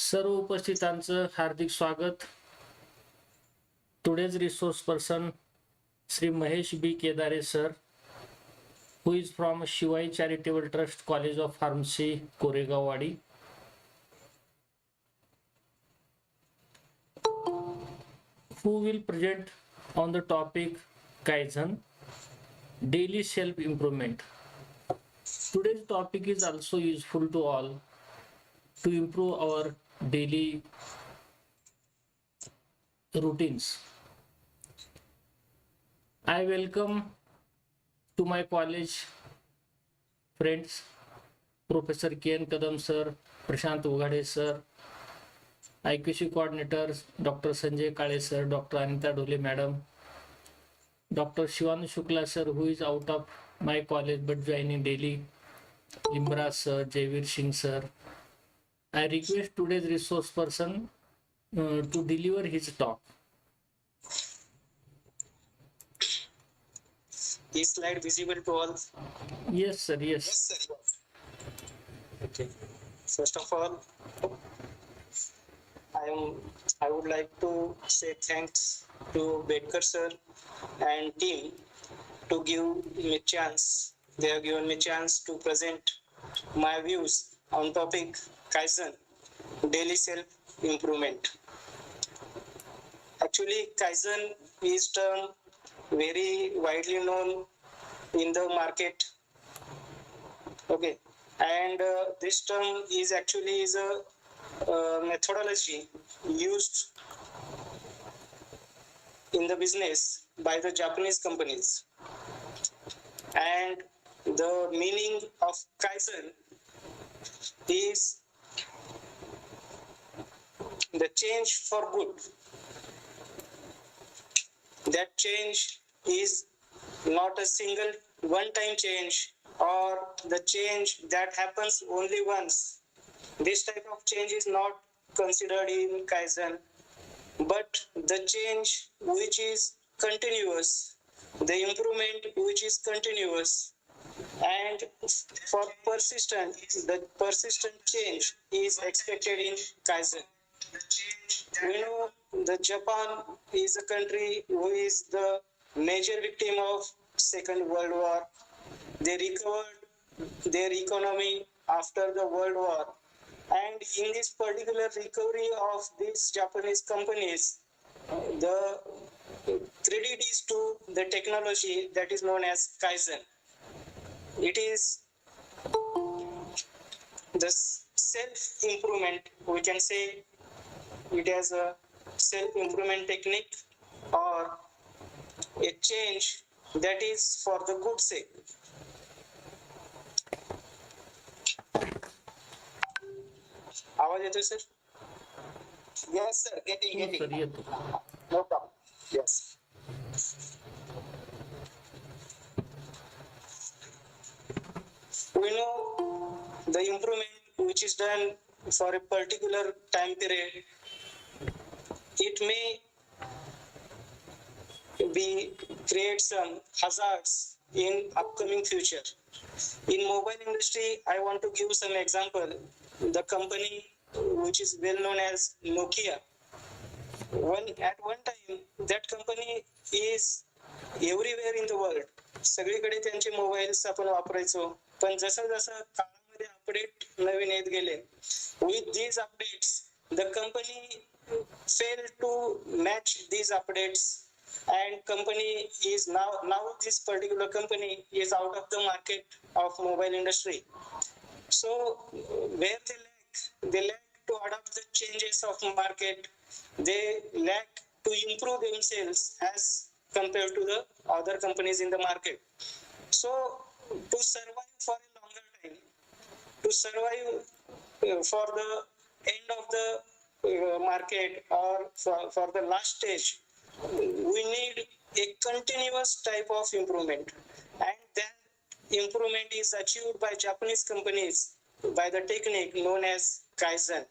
सर्व उपस्थितांचं हार्दिक स्वागत. Today's resource person Shri Mahesh B. Kadare sir, who is from Shivai Charitable Trust, College of Pharmacy, Koregaonwadi. Who will present on the topic Kaizen, daily self-improvement. Today's topic is also useful to all to improve our daily routines. I welcome to my college friends Professor K.N. Kadam sir, Prashant Ughade sir, IQC coordinators Dr. Sanjay Kale sir, Dr. Anita Dole madam, Dr. Shivanu Shukla sir, who is out of my college but joining daily, Limra sir, Jaivir Singh sir. I request today's resource person to deliver his talk. Is slide visible to all? Yes sir, yes. Yes, sir. Okay. First of all, I would like to say thanks to Bedkar sir and team to give me chance. They have given me chance to present my views on topic Kaizen, daily self improvement. Actually, Kaizen is term very widely known in the market. Okay, and this term is actually a methodology used in the business by the Japanese companies, and the meaning of Kaizen is the change for good. That change is not a single one-time change or the change that happens only once. This type of change is not considered in Kaizen, but the change which is continuous, the improvement which is continuous, and for persistent, the persistent change is expected in Kaizen. We know that Japan is a country who is the major victim of Second World War. They recovered their economy after the World War, and in this particular recovery of these Japanese companies, the credit is to the technology that is known as Kaizen. It is the self-improvement, we can say it as a self-improvement technique or a change that is for the good sake. आवाज येतोय sir? Yes sir, getting. No problem. Yes. We know the improvement which is done for a particular time period, it may create some hazards in upcoming future. In mobile industry, I want to give some example. The company which is well known as Nokia, at one time that company is everywhere in the world. सगळीकडे त्यांचे mobiles आपण वापरायचो, पण जसं जसं काळामध्ये update नवीन येत गेले, with these updates the company failed to match these updates, and company is now this particular company is out of the market of mobile industry. So where they lack to adapt the changes of market, they lack to improve themselves as compared to the other companies in the market. So to survive for a longer time, to survive for the end of the market or for the last stage, we need a continuous type of improvement, and that improvement is achieved by Japanese companies by the technique known as Kaizen.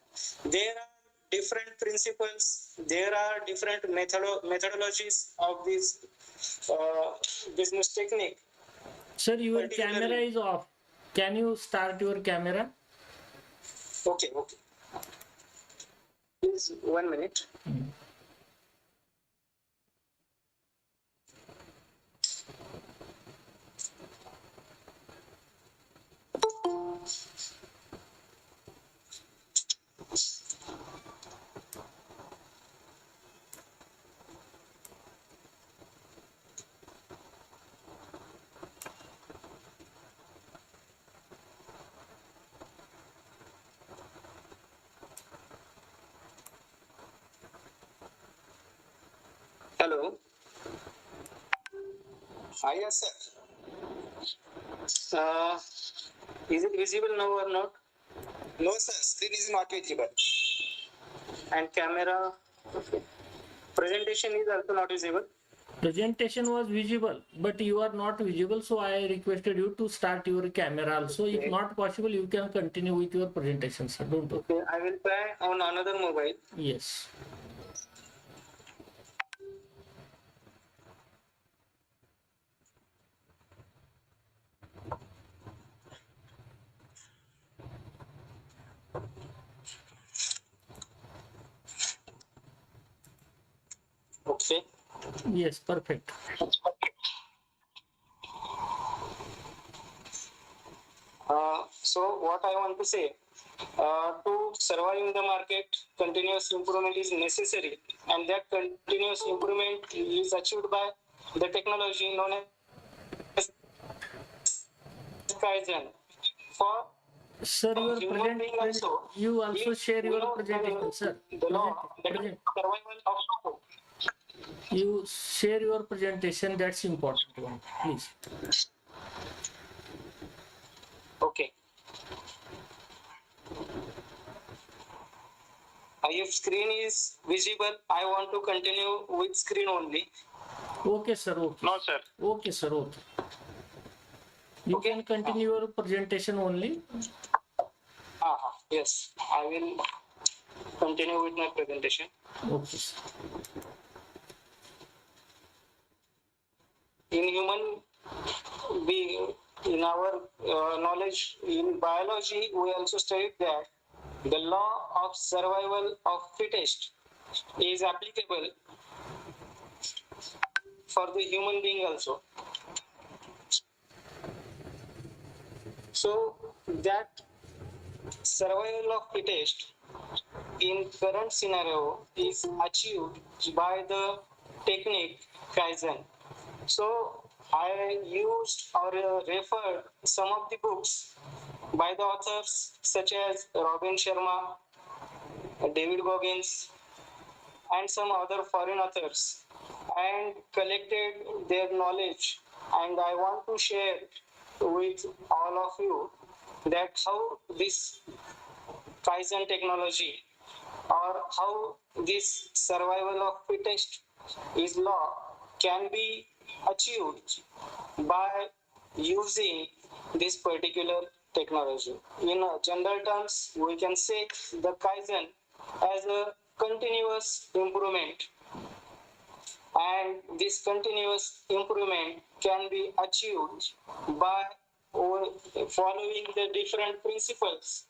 There are different principles, there are different methodologies of this business technique. Sir, your camera is off. Can you start your camera? Okay. Please, 1 minute. Hello. Yes, sir. Is it visible now or not? No, sir. Screen is not visible. And camera presentation is also not visible. Presentation was visible, but you are not visible, so I requested you to start your camera also. Okay. If not possible, you can continue with your presentation, sir. Don't worry. Okay, I will try on another mobile. Yes. Okay. Yes, perfect. So what I want to say, to survive in the market, continuous improvement is necessary, and that continuous improvement is achieved by the technology known as Kaizen. For Sir, your human being also, you also share we your know presentation, sir. the law that is survival of You share your presentation. That's important one, please. Okay. If screen is visible, I want to continue with screen only. Okay, sir. Okay. No, sir. Okay, sir. Okay. You Okay. can continue your presentation only. Yes, I will continue with my presentation. Okay, sir. In human being, in our knowledge in biology, we also state that the law of survival of fittest is applicable for the human being also. So that survival of fittest in current scenario is achieved by the technique Kaizen. So I used or referred some of the books by the authors such as Robin Sharma, David Goggins, and some other foreign authors, and collected their knowledge. And I want to share with all of you that how this Kaizen technology or how this survival of fittest is law can be achieved by using this particular technology. In general terms, we can say the Kaizen as a continuous improvement, and this continuous improvement can be achieved by following the different principles.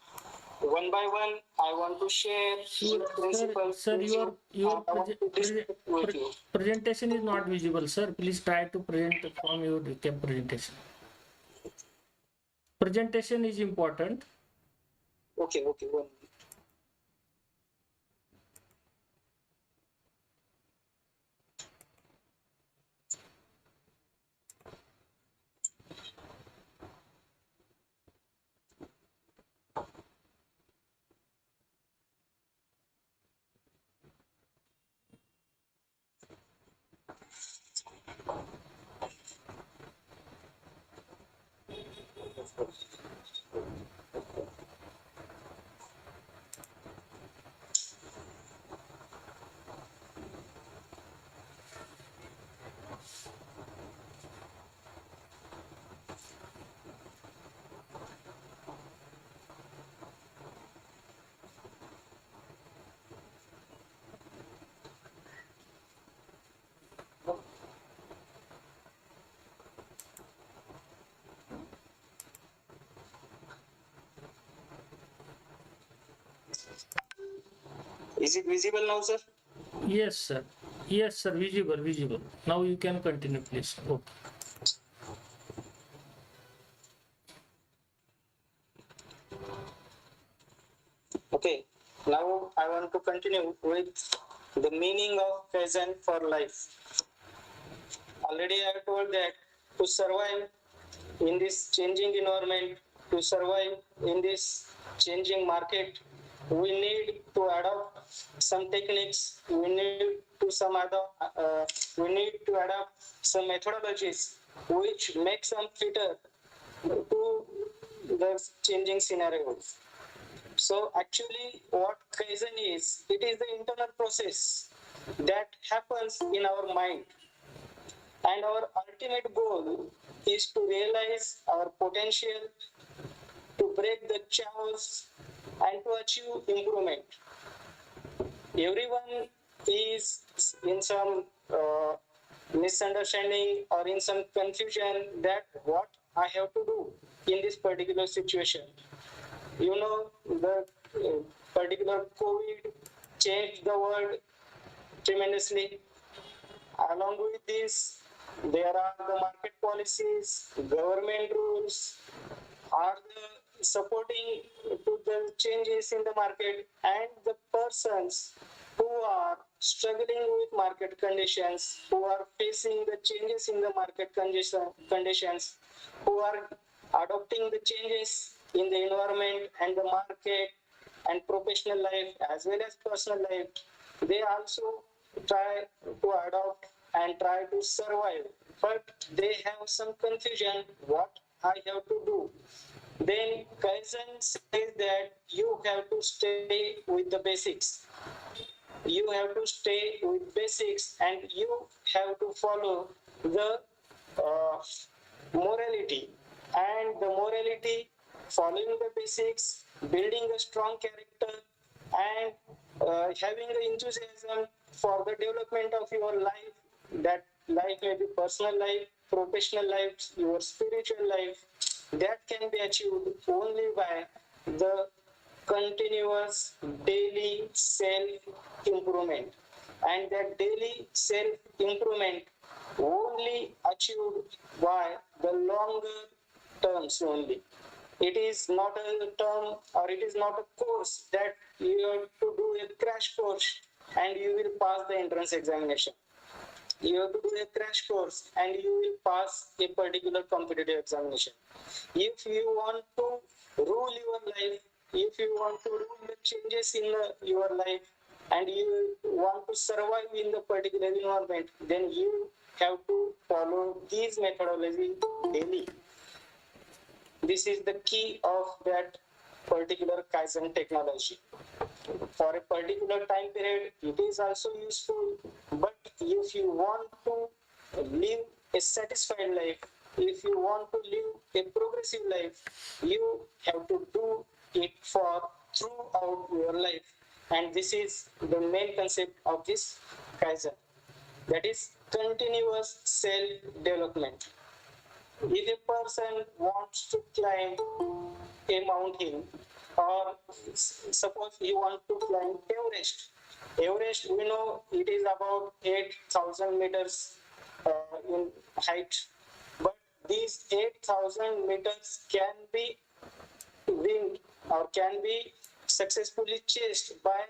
One by one, I want to share Sure, principles sir, with you. your I want to discuss with you. presentation is not visible, sir. Please try to present from your presentation. Presentation is important. Okay, okay. One minute. Is it visible now, sir? Yes, sir. Yes, sir. Visible. Now you can continue, please. Okay. Okay. Now I want to continue with the meaning of Kaizen for life. Already I told that to survive in this changing environment, to survive in this changing market, we need to adopt some techniques. We need to adopt some methodologies which make some fitter to the changing scenarios. So actually, what Kaizen is, it is the internal process that happens in our mind, and our ultimate goal is to realize our potential, to break the chaos, and to achieve improvement. Everyone is in some misunderstanding or in some confusion that what I have to do in this particular situation. You know, the particular COVID changed the world tremendously. Along with this, there are the market policies, government rules, are the supporting to the changes in the market, and the persons who are struggling with market conditions, who are facing the changes in the market conditions, who are adopting the changes in the environment and the market and professional life as well as personal life, they also try to adopt and try to survive, but they have some confusion what I have to do. Then Kaizen says that you have to stay with the basics. You have to stay with basics, and you have to follow the uh, morality. And the morality, following the basics, building a strong character, and having the enthusiasm for the development of your life. That life may be personal life, professional life, your spiritual life. That can be achieved only by the continuous daily self improvement, and that daily self improvement only achieved by the longer terms only. It is not a term, or it is not a course that you have to do a crash course and you will pass the entrance examination. You have to do a crash course and you will pass a particular competitive examination. If you want to rule your life, if you want to rule the changes in your life, and you want to survive in the particular environment, then you have to follow these methodology daily. This is the key of that particular Kaizen technology. For a particular time period, it is also useful, but if you want to live a satisfied life, if you want to live a progressive life, you have to do it for throughout your life. And this is the main concept of this Kaizen. That is continuous self-development. If a person wants to climb a mountain, or suppose he wants to climb Everest, we know it is about 8,000 meters in height, but these 8,000 meters can be winged or can be successfully chased by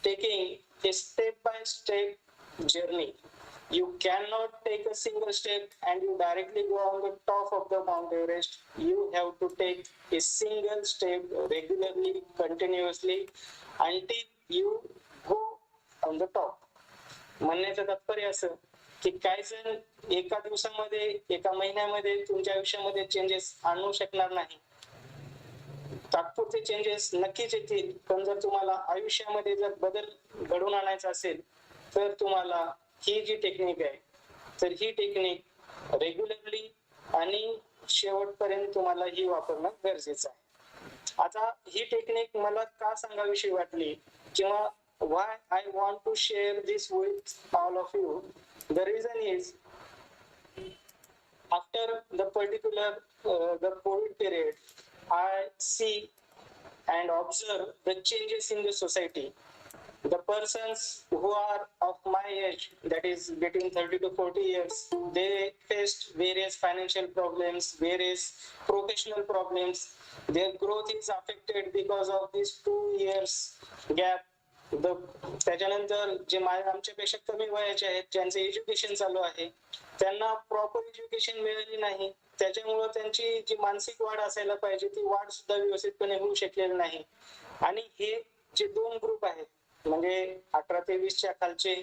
taking a step-by-step journey. You cannot take a single step and you directly go on the top of the Mount Everest. You have to take a single step regularly, continuously, until you go on the top. म्हणण्याचं तात्पर्य असं की कायजन एका दिवसामध्ये, एका महिन्यामध्ये तुमच्या आयुष्यामध्ये changes आणू शकणार नाही. तात्पुरते चेंजेस नक्कीच येतील, पण जर तुम्हाला आयुष्यामध्ये जर बदल घडवून आणायचा असेल तर तुम्हाला ही जी टेक्निक आहे, तर ही टेक्निक रेग्युलरली आणि शेवटपर्यंत तुम्हाला ही वापरणं गरजेचं आहे. आता ही टेक्निक मला का सांगावीशी वाटली, किंवा why I want to share this with all of you, the reason is after the particular the COVID period, I see and observe the changes in the society. The persons who are of my age, that is between 30 to 40 years, they faced various financial problems, various professional problems. Their growth is affected because of these 2 years gap. त्याच्यानंतर जे आमच्यापेक्षा कमी वयाचे आहेत, ज्यांचं education चालू आहे, त्यांना proper education मिळाली नाही. त्याच्यामुळे त्यांची जी मानसिक वाढ असायला पाहिजे ती वाढ सुद्धा व्यवस्थितपणे होऊ शकलेली नाही. आणि हे जे दोन ग्रुप आहेत, म्हणजे 18 ते 20च्या खालचे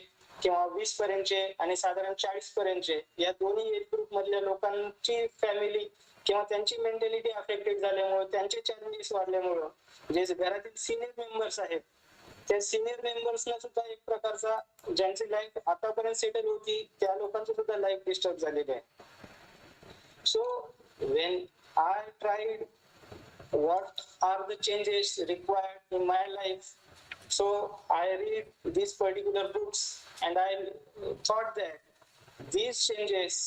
किंवा 20 पर्यंतचे आणि साधारण 40 पर्यंतचे, या दोन्ही एज ग्रुप मधल्या लोकांची फॅमिली किंवा त्यांची मेंटॅलिटी अफेक्टेड झाल्यामुळे, त्यांचे चॅलेंजेस वाढल्यामुळं, जे घरातील सिनियर मेंबर्स आहेत, त्या सिनियर मेंबर्सना सुद्धा एक प्रकारचा, ज्यांची लाईफ आतापर्यंत सेटल होती त्या लोकांची सुद्धा लाईफ डिस्टर्ब झालेली आहे. So when I tried what are the changes required in my life, so I read these particular books and I thought that these changes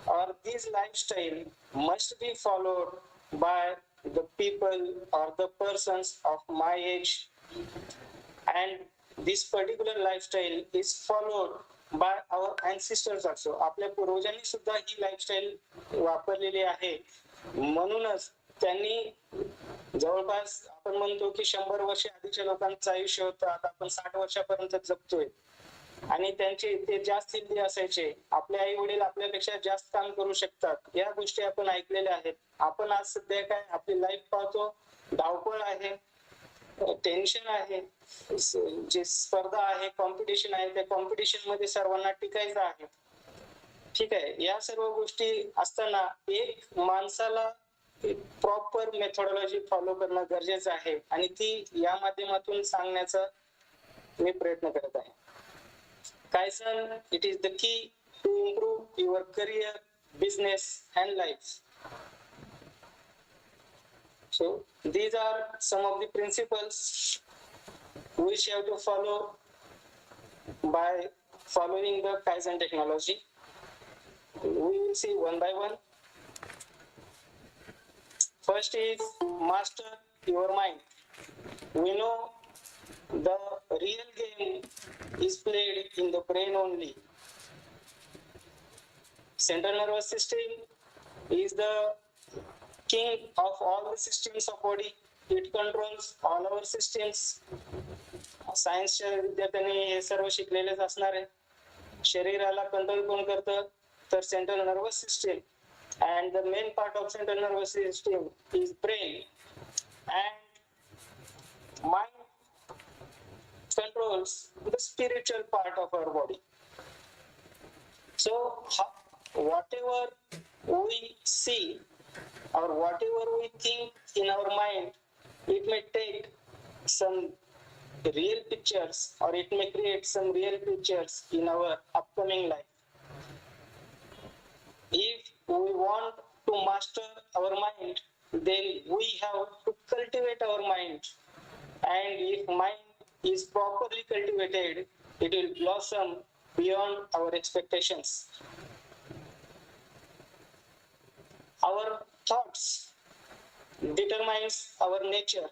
or this lifestyle must be followed by the people or the persons of my age, and this particular lifestyle is followed by our ancestors also. आपल्या पूर्वजांनी सुद्धा ही lifestyle वापरलेली आहे. म्हणूनच त्यांनी जवळपास, आपण म्हणतो की 100 वर्ष आधीच्या लोकांचं आयुष्य होतं, आता आपण 60 वर्षापर्यंत जगतोय. आणि त्यांचे ते जास्त हेल्दी असायचे. आपले आई वडील आपल्यापेक्षा जास्त काम करू शकतात, या गोष्टी आपण ऐकलेल्या आहेत. आपण आज सध्या काय आपली लाईफ पाहतो, धावपळ आहे, टेन्शन आहे, जे स्पर्धा आहे, कॉम्पिटिशन आहे, त्या कॉम्पिटिशन मध्ये सर्वांना टिकायचं आहे. ठीक आहे, या सर्व गोष्टी असताना एक माणसाला प्रॉपर मेथोडॉलॉजी फॉलो करणं गरजेचं आहे, आणि ती या माध्यमातून सांगण्याचा मी प्रयत्न करत आहे. Kaizen, it is the key to improve your career, business and life. So these are some of the principles which you have to follow by following the Kaizen technology. We will see one by one. First is master your mind. We know the real game is played in the brain only. Central nervous system is the king of all the systems of body. It controls all our systems. सायन्सच्या विद्यार्थ्यांनी हे सर्व शिकलेलेच असणार आहे. शरीराला control कोण करतं, तर central nervous system. And the main part of central nervous system is brain, and mind controls the spiritual part of our body. So whatever we see or whatever we think in our mind, it may take some real pictures or it may create some real pictures in our upcoming life. If we want to master our mind, then we have to cultivate our mind, and if mind is properly cultivated, it will blossom beyond our expectations. Our thoughts determines our nature,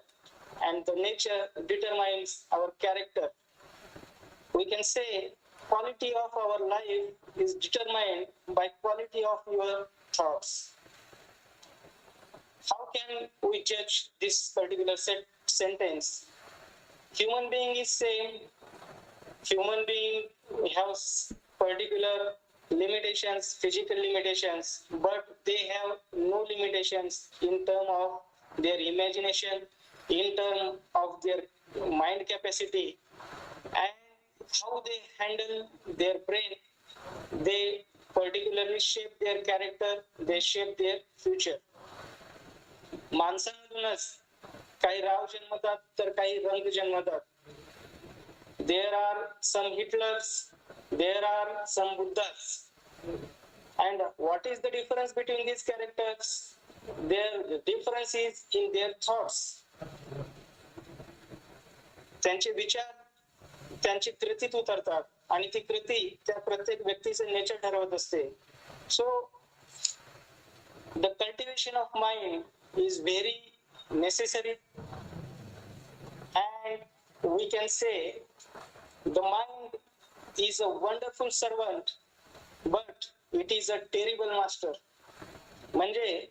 and the nature determines our character. We can say quality of our life is determined by quality of your thoughts. How can we judge this particular sentence? Human being is same. Human being has particular limitations, physical limitations, but they have no limitations in terms of their imagination, in terms of their mind capacity, and how they handle their brain. They particularly shape their character, they shape their future. माणसांमधूनच काही राव जन्मतात तर काही रंग जन्मतात. There are some Hitlers, there are some Buddhas, and what is the difference between these characters? Their difference is in their thoughts. त्यांचे विचार त्यांची कृतीत उतरतात, आणि ती कृती त्या प्रत्येक व्यक्तीचं नेचर ठरवत असते. So the cultivation of mind is very necessary, and we can say The mind is a wonderful servant, but it is a terrible master. म्हणजे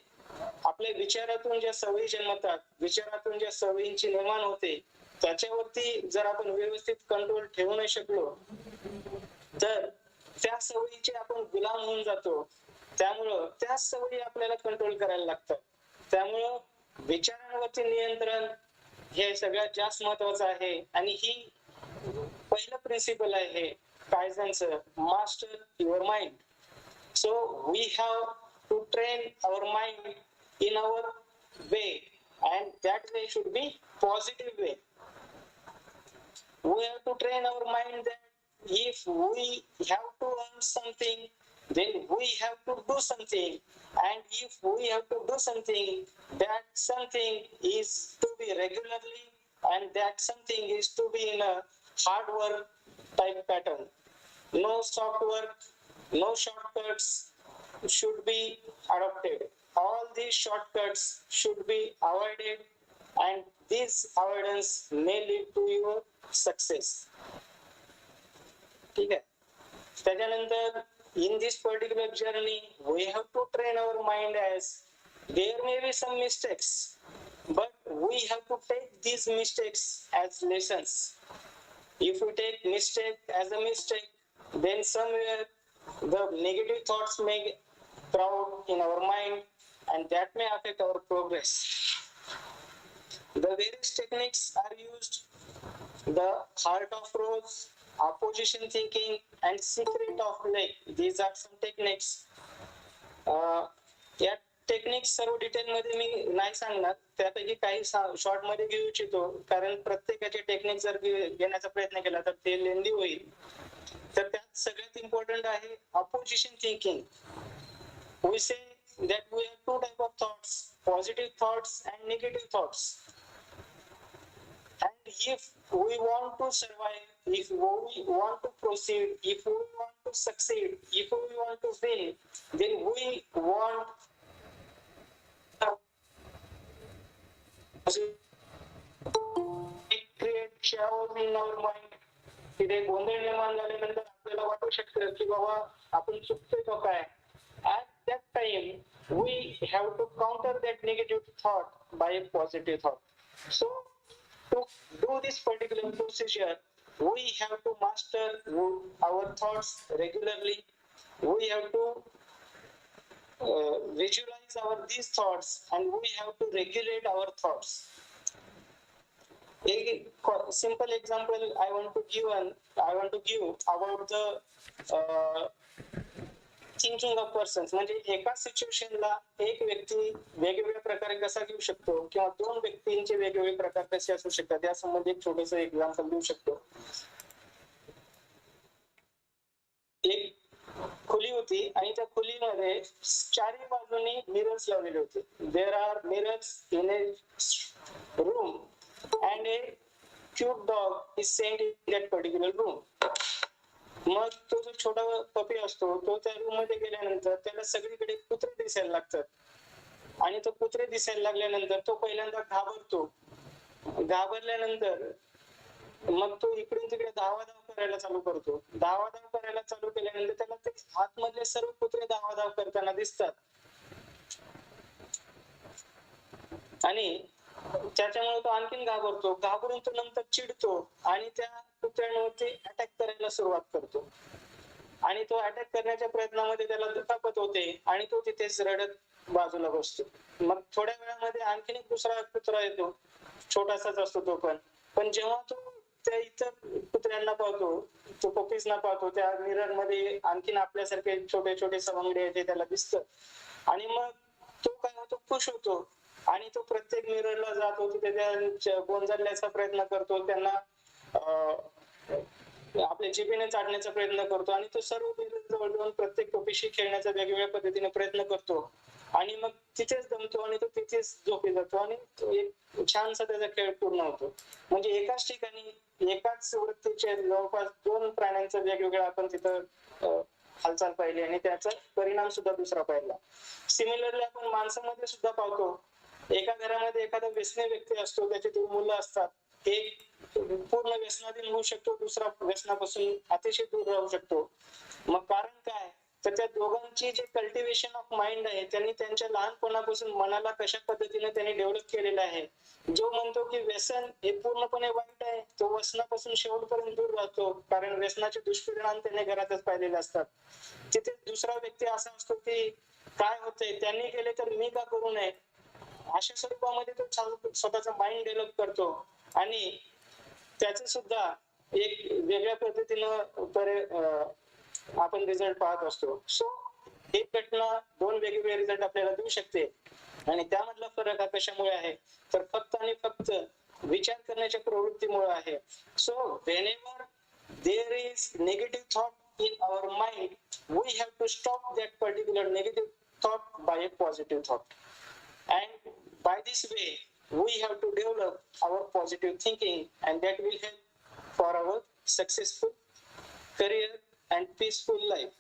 आपल्या विचारातून ज्या सवयी जन्मतात, विचारातून ज्या सवयींची निर्माण होते, त्याच्यावरती जर आपण व्यवस्थित कंट्रोल ठेवू नाही शकलो तर त्या सवयीचे आपण गुलाम होऊन जातो. त्यामुळं त्या सवयी आपल्याला कंट्रोल करायला लागतात. त्यामुळं विचारांवरती नियंत्रण हे सगळ्यात जास्त महत्वाचं आहे. आणि ही पहिलं प्रिन्सिपल आहे कायझनचं, master your mind. So we have to train our mind in our way, and that way should be positive way. We have to train our mind that if we have to earn something, then we have to do something, and if we have to do something, that something is to be regularly, and that something is to be in a hard work type pattern. No soft work, no shortcuts should be adopted. All these shortcuts should be avoided, and this avoidance may lead to your success. ठीक आहे. त्याच्यानंतर in this particular journey we have to train our mind as there may be some mistakes, but we have to take these mistakes as lessons. If we take mistake as a mistake, then somewhere the negative thoughts may crowd in our mind, and that may affect our progress. The various techniques are used: the heart of rose, opposition thinking, and secret of lake. These are some techniques. या techniques सर्व detail मध्ये मी नाही सांगणार, त्यापैकी काही short मध्ये घेऊ इच्छितो, कारण प्रत्येकाचे टेक्निक जर घेण्याचा प्रयत्न केला तर ते लेंदी होईल. तर त्यात सगळ्यात इम्पॉर्टंट आहे opposition thinking. We say that we have two type of thoughts: positive thoughts and negative thoughts. And if we want to survive, if we want to proceed, if we want to succeed, if we want to win, then we want create chaos in our mind. तिथे गोंधळ निर्माण झाल्यानंतर आपल्याला वाटू शकतं की बाबा आपण चुकतोय का काय. At that time we have to counter that negative thought by a positive thought. So to do this particular procedure, we have to master our thoughts regularly. We have to visualize these thoughts, and we have to regulate our thoughts. A simple example I want to give about the thinking of persons. म्हणजे एका सिच्युएशनला एक व्यक्ती वेगवेगळ्या प्रकारे कसा घेऊ शकतो, किंवा दोन व्यक्तींचे वेगवेगळे प्रकार कसे असू शकतात, या संबंधी एक छोटस एक्झाम्पल देऊ शकतो. एक खोली होती आणि त्या खोलीमध्ये चारही बाजूनी मिरर्स लावलेले होते. There are mirrors in a room, and a cute dog is sent in that particular room. मग तो जो छोटा पपी असतो तो त्या रूम मध्ये गेल्यानंतर त्याला सगळीकडे कुत्रे दिसायला लागतात, आणि तो कुत्रे दिसायला लागल्यानंतर तो पहिल्यांदा घाबरतो. घाबरल्यानंतर मग तो इकडून तिकडे धावाधाव करायला चालू करतो. धावाधाव करायला चालू केल्यानंतर त्याला ते आतमधले सर्व कुत्रे धावाधाव करताना दिसतात, आणि त्याच्यामुळे तो आणखीन घाबरतो. घाबरून तो नंतर चिडतो आणि त्या कुत्र्यांवरती अटॅक करायला सुरुवात करतो. आणि तो अटॅक करण्याच्या प्रयत्नामध्ये त्याला दुखापत होते आणि तो तिथेच रडत बाजूला बसतो. मग थोड्या वेळामध्ये आणखीन एक दुसरा कुत्रा येतो, छोटासाच असतो तो पण जेव्हा तो त्या इतर कुत्र्यांना पाहतो, तो पपीजना पाहतो, त्या मिरर मध्ये आणखीन आपल्यासारखे छोटे छोटे सवंगडे येते त्याला दिसतं, आणि मग तो काय होतो, खुश होतो, आणि तो प्रत्येक मिररला जातो, तिथे त्या गोंजारण्याचा प्रयत्न करतो, त्यांना आपल्या जिभेने चाटण्याचा प्रयत्न करतो, आणि तो सर्व मिरर जवळ जाऊन प्रत्येक पपीशी खेळण्याचा वेगवेगळ्या पद्धतीने प्रयत्न करतो, आणि मग तिथेच दमतो आणि तो तिथेच झोपी जातो, आणि एक छानसा त्याचा खेळ पूर्ण होतो. म्हणजे एकाच ठिकाणी एकाच वृत्तीचे जवळपास दोन प्राण्यांचा वेगवेगळा आपण तिथं हालचाल पाहिली, आणि त्याचा परिणाम सुद्धा दुसरा पाहिला. सिमिलरली आपण माणसामध्ये सुद्धा पाहतो. एका घरामध्ये एखादा व्यसनी व्यक्ती असतो, त्याची दोन मुलं असतात, एक पूर्ण व्यसनाधीन होऊ शकतो, दुसरा व्यसनापासून अतिशय दूर राहू शकतो. मग कारण काय, तर त्या दोघांची जे कल्टिवेशन ऑफ माइंड आहे त्यांनी त्यांच्या लहानपणापासून मनाला कशा पद्धतीने त्यांनी डेव्हलप केलेलं आहे. जो म्हणतो की व्यसन हे पूर्णपणे वाईट आहे, तो व्यसनापासून शेवटपर्यंत दूर राहतो, कारण व्यसनाचे दुष्परिणाम त्याने घरातच पाहिलेले असतात. तिथे दुसरा व्यक्ती असा असतो की काय होतंय, त्यांनी केले तर मी का करू नये, अशा स्वरूपामध्ये तो स्वतःचा माइंड डेव्हलप करतो आणि त्याच सुद्धा एक वेगळ्या पद्धतीनं आपण रिझल्ट पाहत असतो. सो एक घटना दोन वेगवेगळे रिझल्ट आपल्याला देऊ शकते आणि त्यामधला फरक हा कशामुळे आहे, तर फक्त आणि फक्त विचार करण्याच्या प्रवृत्तीमुळे आहे. So whenever there is negative thought in our mind, we have to stop that particular negative thought by a positive thought. And by this way, we have to develop our positive thinking, and that will help for our successful career and peaceful life.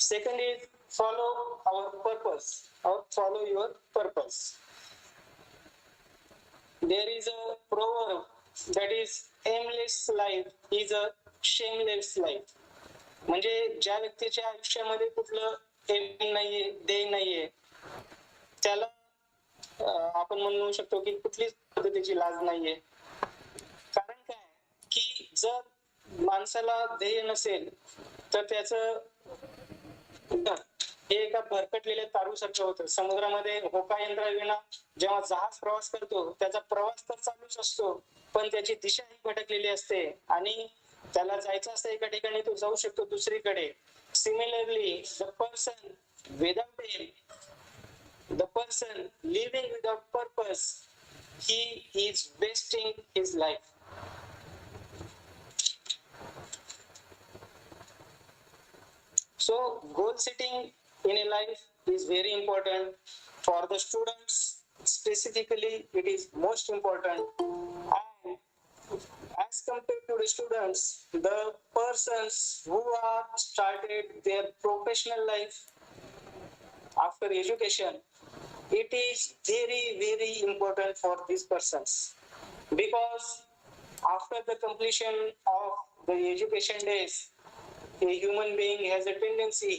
Second is follow our purpose, or follow your purpose. There is a proverb that is aimless life is a shameless life. म्हणजे ज्या व्यक्तीच्या आयुष्यामध्ये कुठलं M नाहीये, ध्येय नाहीये, त्याला आपण म्हणू शकतो की कुठलीच पद्धतीची लाज नाहीये. कारण काय की जर माणसाला ध्येय नसेल तर त्याचं हे एका भरकटलेल्या तारूसारखं होतं. समुद्रामध्ये होका यंत्राविना जेव्हा जहाज प्रवास करतो, त्याचा प्रवास तर चालूच असतो, पण त्याची दिशा ही भटकलेली असते आणि त्याला जायचं असतं एका ठिकाणी, तो जाऊ शकतो दुसरीकडे. Similarly the person without aim, the person living without purpose, he is wasting his life. So goal setting in a life is very important for the students. Specifically, it is most important. And as compared to the students, the persons who are started their professional life after education, it is very, very important for these persons, because after the completion of the education days, a human being has a tendency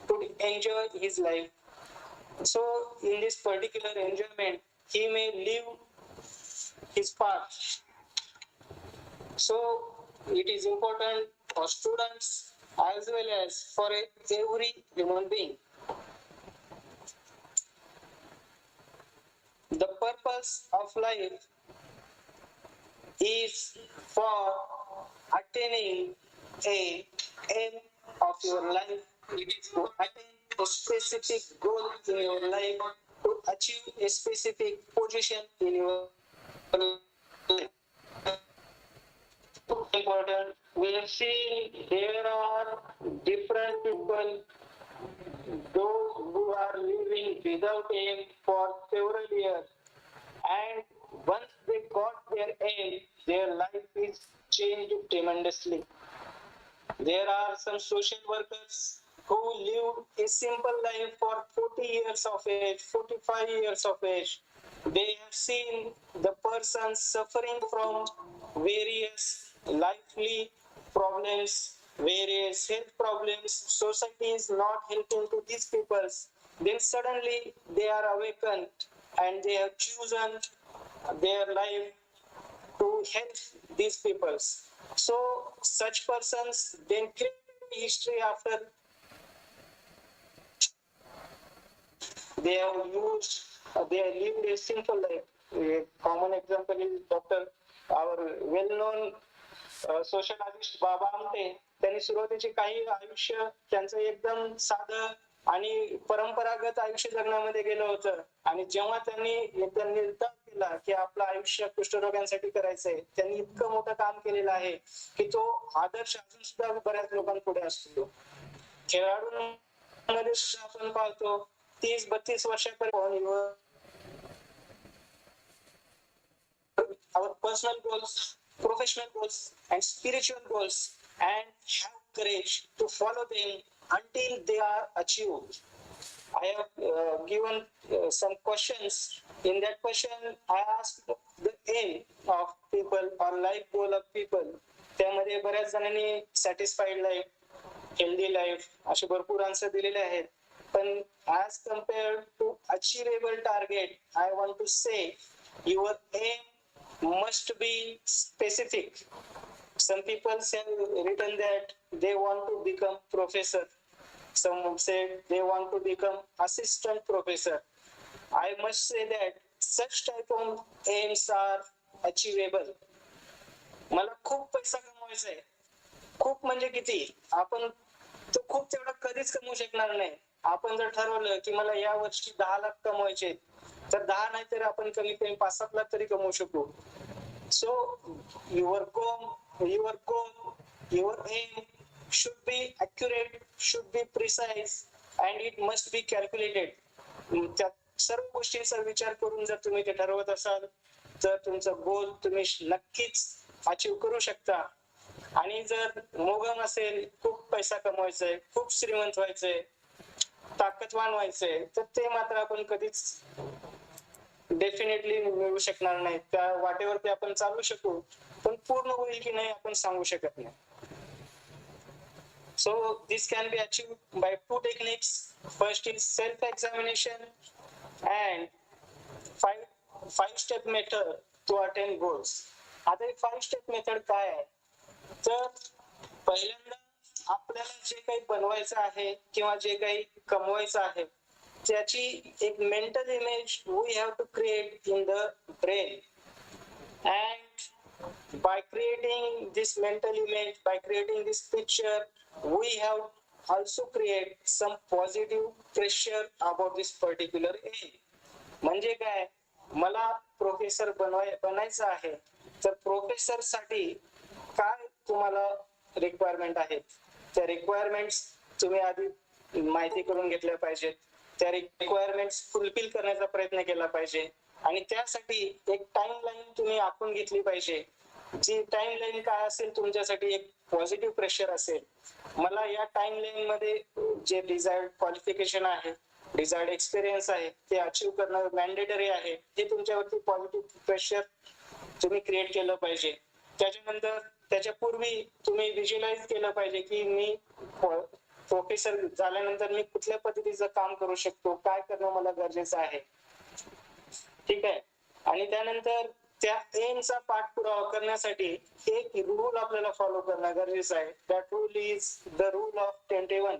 to enjoy his life. So in this particular enjoyment, he may live his path. So it is important for students as well as for every human being. The purpose of life is for attaining a aim of your life. It is to attain a specific goal in your life, to achieve a specific position in your life. Important. We have seen there are different people, those who are living without aim for several years, and once they got their aim, their life is changed tremendously. There are some social workers who live a simple life for 40 years of age, 45 years of age. They have seen the person suffering from various lively problems, various health problems. Society is not helping to these people. Then suddenly they are awakened and they have chosen their life to help these peoples. So such persons then create history after they have used, they have lived a simple life. A common example is our well-known sociologist Baba Amte. त्यांनी सुरुवातीचे काही आयुष्य त्यांचं एकदम साधं आणि परंपरागत आयुष्य जगण्यामध्ये गेलं होतं, आणि जेव्हा त्यांनी एकदा निर्धार केला की आपलं आयुष्य कुष्ठरोग्यांसाठी करायचंय, त्यांनी इतकं मोठं काम केलेलं आहे की तो आदर्श अजून सुद्धा बऱ्याच लोकांपुढे असतो. खेळाडूंमध्ये सुद्धा आपण पाहतो 30-32 वर्षापर्यंत our personal goals, professional goals and spiritual goals, and have courage to follow them until they are achieved. I have given some questions. In that question, I asked the aim of people or life goal of people. त्यामध्ये बऱ्याच जणांनी satisfied life, healthy life असे भरपूर answer दिलेले आहेत. पण as compared to achievable target, I want to say your aim must be specific. Some people have written that they want to become professor. Some say they want to become assistant professor. I must say that such type of aims are achievable. मला खूप पैसा कमवायचा आहे. खूप म्हणजे किती? आपण तो खूप तेवढा कधीच कमवू शकणार नाही. आपण जर ठरवलं की मला या वर्षी 10 लाख कमवायचे, तर 10 नाही तर आपण कमी कमी 5-7 लाख तरी कमवू शकू. So your goal, your aim should be accurate, should be precise, and it must be calculated. त्या सर्व गोष्टींचा विचार करून जर तुम्ही ते ठरवत असाल तर तुमचा गोल तुम्ही नक्कीच अचीव करू शकता. आणि जर मोगम असेल, खूप पैसा कमवायचा आहे, खूप श्रीमंत व्हायचंय, ताकदवान व्हायचंय, तर ते मात्र आपण कधीच डेफिनेटली मिळू शकणार नाही. त्या वाटेवरती आपण चालू शकू, पण पूर्ण होईल की नाही आपण सांगू शकत नाही. So this can be achieved by two techniques. First is self-examination and five-step method to attain goals. आता एक 5-step method काय आहे? तर पहिल्यांदा आपल्याला जे काही बनवायचं आहे किंवा जे काही कमवायचं आहे त्याची एक mental image we have to create in the brain. And by creating this mental image, by creating this picture, we have also create some positive pressure about this particular aim. म्हणजे काय, मला प्रोफेसर बनायचं आहे, तर professor साठी काय तुम्हाला requirement आहेत, त्या रिक्वायरमेंट्स तुम्ही आधी माहिती करून घेतल्या पाहिजेत. त्या रिक्वायरमेंट्स फुलफिल करण्याचा प्रयत्न केला पाहिजे. आणि त्यासाठी एक टाइम लाईन तुम्ही आखून घेतली पाहिजे. जी टाइम लाईन काय असेल तुमच्यासाठी एक पॉझिटिव्ह प्रेशर असेल. मला या टाइम लाईन मध्ये जे डिझायर्ड क्वालिफिकेशन आहे, डिझायर्ड एक्सपिरियन्स आहे, ते अचीव्ह करणं मॅन्डेटरी आहे. हे तुमच्यावरती पॉझिटिव्ह प्रेशर तुम्ही क्रिएट केलं पाहिजे. त्याच्यानंतर त्याच्यापूर्वी तुम्ही व्हिज्युअलाइज केलं पाहिजे की मी प्रोफेसर झाल्यानंतर मी कुठल्या पद्धतीचं काम करू शकतो, काय करणं मला गरजेचं आहे. ठीक आहे. आणि त्यानंतर त्या एमचा पाठपुरावा करण्यासाठी एक रूल आपल्याला फॉलो करणं गरजेचं आहे. That rule is the rule of 21.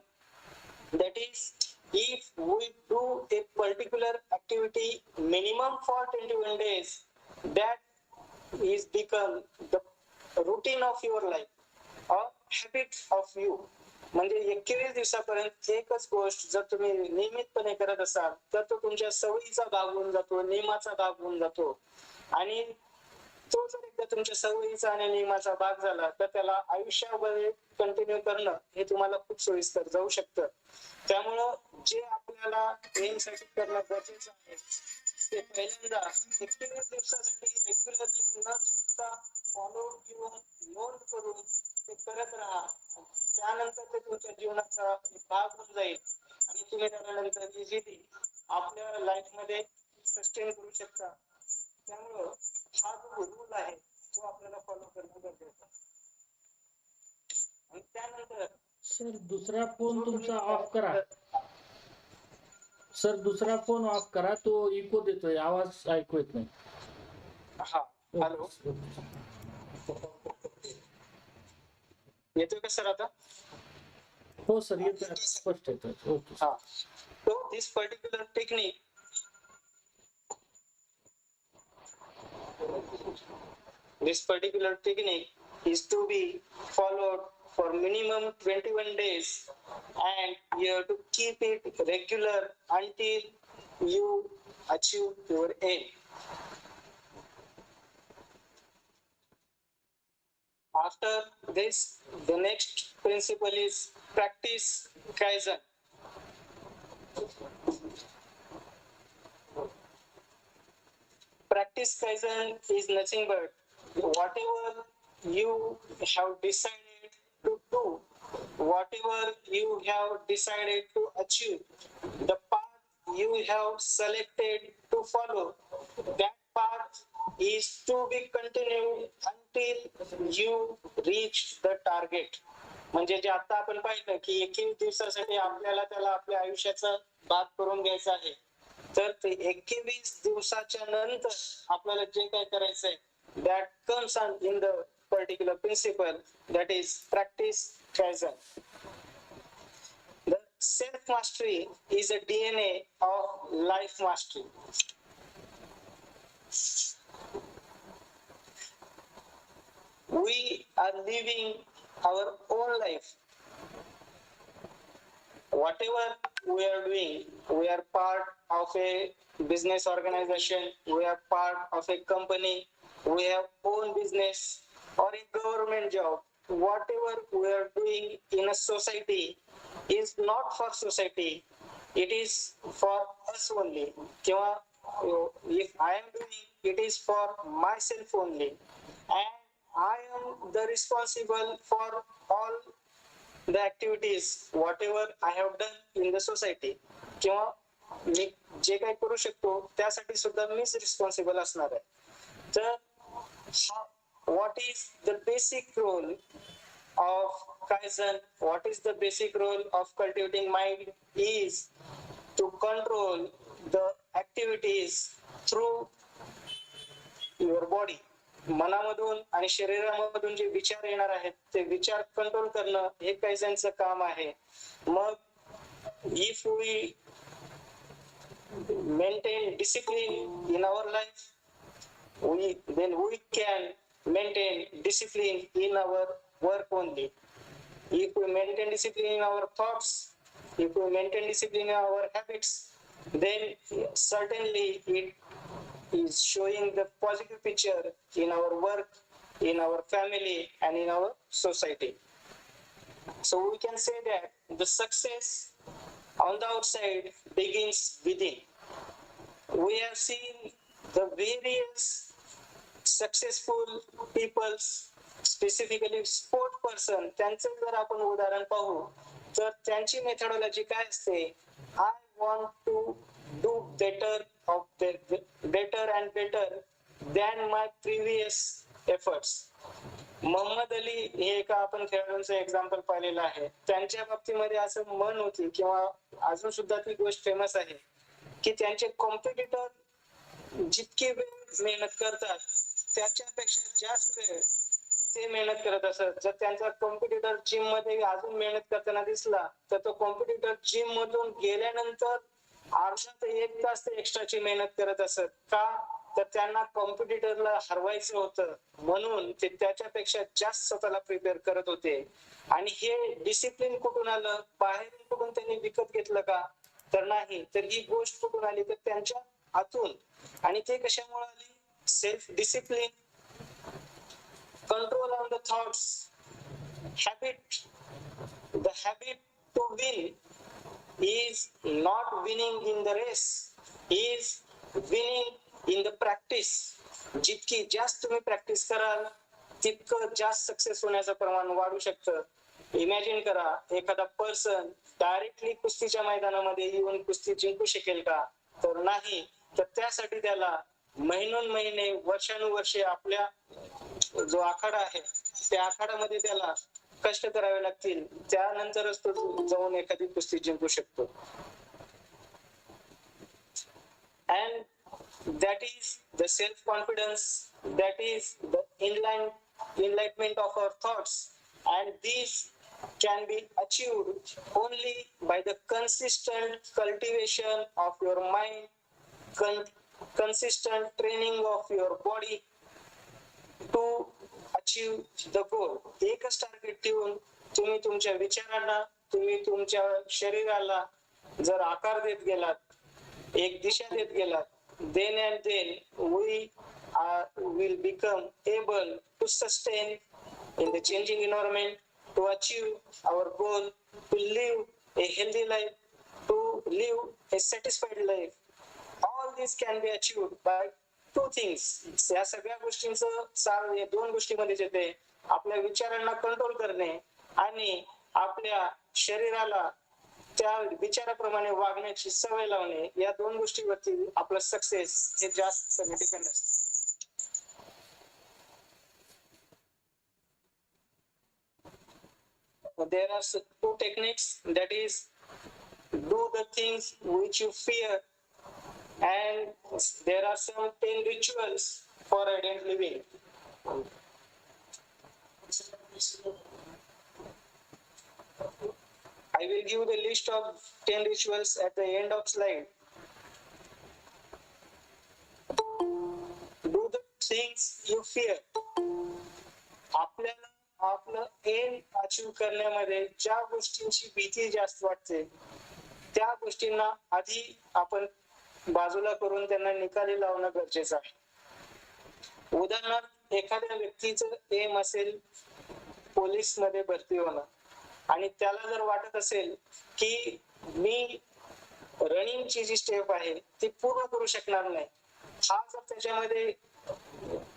That is if we do a particular activity minimum for 21 days, that is become the routine of your life or habit of you. म्हणजे 21 दिवसापर्यंत एकच गोष्ट जर तुम्ही नियमितपणे करत असाल तर तो तुमच्या सवयीचा भाग होऊन जातो, नियमाचा भाग होऊन जातो. आणि तो जर एकदा तुमच्या सवयीचा आणि नियमाचा भाग झाला तर त्याला आयुष्यामध्ये कंटिन्यू करणं हे तुम्हाला खूप सोयीस्कर जाऊ शकतं. त्यामुळं जे आपल्याला एमसाठी करणं गरजेचं आहे ते पहिल्यांदा 21 दिवसासाठी रेग्युलरली न चुकता फॉलो किंवा नोंद करून ते करत राहा. त्यानंतर ते तुमच्या जीवनाचा भाग होऊन जाईल आणि तुम्ही त्यानंतर इझिली आपल्या लाईफ मध्ये सस्टेन करू शकता. त्यामुळं हा जो रूल आहे तो आपल्याला फॉलो करणं गरजेचं आहे. आणि त्यानंतर सर दुसरा फोन तुमचा ऑफ करा. सर दुसरा फोन ऑफ करा, तो इको देतोय, आवाज ऐकू येत नाही. हा, हॅलो, येतोय का सर आता? हो सर येतोय, स्पष्ट येतोय. ओके. हा, so this particular technique is to be followed for minimum 21 days and you have to keep it regular until you achieve your aim. After this, the next principle is practice Kaizen. Practice Kaizen is nothing but whatever you have decided to do, whatever you have decided to achieve, the path you have selected to follow, that path is to be continued until you reach the target. म्हणजे जे आता आपण पाहिलं की 21 दिवसासाठी आपल्याला त्याला आपल्या आयुष्याचा भाग करून घ्यायचा आहे, तर ते 21 दिवसाच्या नंतर आपल्याला जे काय करायचंय, that comes in the particular principle, that is practice Kaizen. The self mastery is a DNA of life mastery. We are living our own life. Whatever we are doing, we are part of a business organization, we are part of a company, we have own business or a government job. Whatever we are doing in a society is not for society, it is for us only. If I am doing, it is for myself only, and I am the responsible for all the activities whatever I have done in the society. किंवा मी जे काही करू शकतो त्यासाठी सुद्धा मीच responsible असणार आहे. तर what is the basic role of Kaizen, what is the basic role of cultivating mind is to control the activities through your body. मनामधून आणि शरीरामधून जे विचार येणार आहेत ते विचार कंट्रोल करणं हे कायझनचं काम आहे. मग if we maintain discipline in our life, then we can maintain discipline in our work only. If we maintain discipline in our thoughts, if we maintain discipline in our habits, then certainly it is showing the positive picture in our work, in our family, and in our society. So we can say that the success on the outside begins within. We have seen the various successful people, specifically sport person, त्यांचं जर आपण उदाहरण पाहू तर त्यांची methodology काय असते, I want to do better and better than my previous efforts. Mohammad Ali हे एका आपण खेळाडूंचं एक्झाम्पल पाहिलेलं आहे. त्यांच्या बाबतीमध्ये असं मन होती किंवा अजून सुद्धा ती गोष्ट फेमस आहे की त्यांचे कॉम्पिटिटर जितकी वेळ मेहनत करतात त्याच्यापेक्षा जास्त वेळ ते मेहनत करत असत. जर त्यांचा कॉम्पिटिटर जिम मध्ये अजून मेहनत करताना दिसला तर तो कॉम्पिटिटर जिम मधून गेल्यानंतर अर्धा ते 1 तास ते एक्स्ट्राची मेहनत करत असत. का तर त्यांना कॉम्पिटिटरला हरवायचं होतं म्हणून ते त्याच्यापेक्षा जास्त स्वतःला प्रिपेअर करत होते. आणि हे डिसिप्लिन कुठून आलं, बाहेरून कुठून त्यांनी विकत घेतलं का, तर नाही. तर ही गोष्ट कुठून आली तर त्यांच्या आतून. आणि ते कशामुळे आली, self discipline, control on the thoughts, habit. The habit to win is not winning in the race, is winning in the practice. जितकी जास्त तुम्ही प्रॅक्टिस कराल तितकं जास्त सक्सेस होण्याचं प्रमाण वाढू शकतं. इमॅजिन करा, एखादा पर्सन डायरेक्टली कुस्तीच्या मैदानामध्ये येऊन कुस्ती जिंकू शकेल का, तर नाही. तर त्यासाठी त्याला महिनोन्महिने वर्षानुवर्षे आपल्या जो आखाडा आहे त्या आखाड्यामध्ये त्याला कष्ट करावे लागतील, त्यानंतरच तो जाऊन एखादी कुस्ती जिंकू शकतो. And that is the self-confidence, that is the enlightenment of our thoughts, and these can be achieved only by the consistent cultivation of your mind, consistent training of your body to achieve the goal. एकच target ठेवून तुम्ही तुमच्या विचारांना, तुम्ही तुमच्या शरीराला जर आकार देत गेलात, एक दिशा देत गेलात, then and then we will become able to sustain in the changing environment, to achieve our goal, to live a healthy life, to live a satisfied life. All this can be achieved by two things. या सगळ्या गोष्टींचं सार या 2 गोष्टींमध्ये येते, आपल्या विचारांना control करणे आणि आपल्या शरीराला त्या विचाराप्रमाणे वागण्याची सवय लावणे, या दोन गोष्टीवरती आपलं सक्सेस हे जास्त डिपेंड असतं. There are two techniques, that is, do the things which you fear, and there are some 10 rituals for radiant living. I will give the list of 10 rituals at the end of slide. Do the things you fear. आपल्याला आपलं M achieve करण्यामध्ये ज्या गोष्टींची भीती जास्त वाटते त्या गोष्टींना आधी आपण बाजूला करून त्यांना निकाली लावणं गरजेचं आहे. उदाहरणार्थ, एखाद्या व्यक्तीचं एम असेल पोलीस मध्ये भरती होणं, आणि त्याला जर वाटत असेल की मी रनिंगची जी स्टेप आहे ती पूर्ण करू शकणार नाही, हा जर त्याच्यामध्ये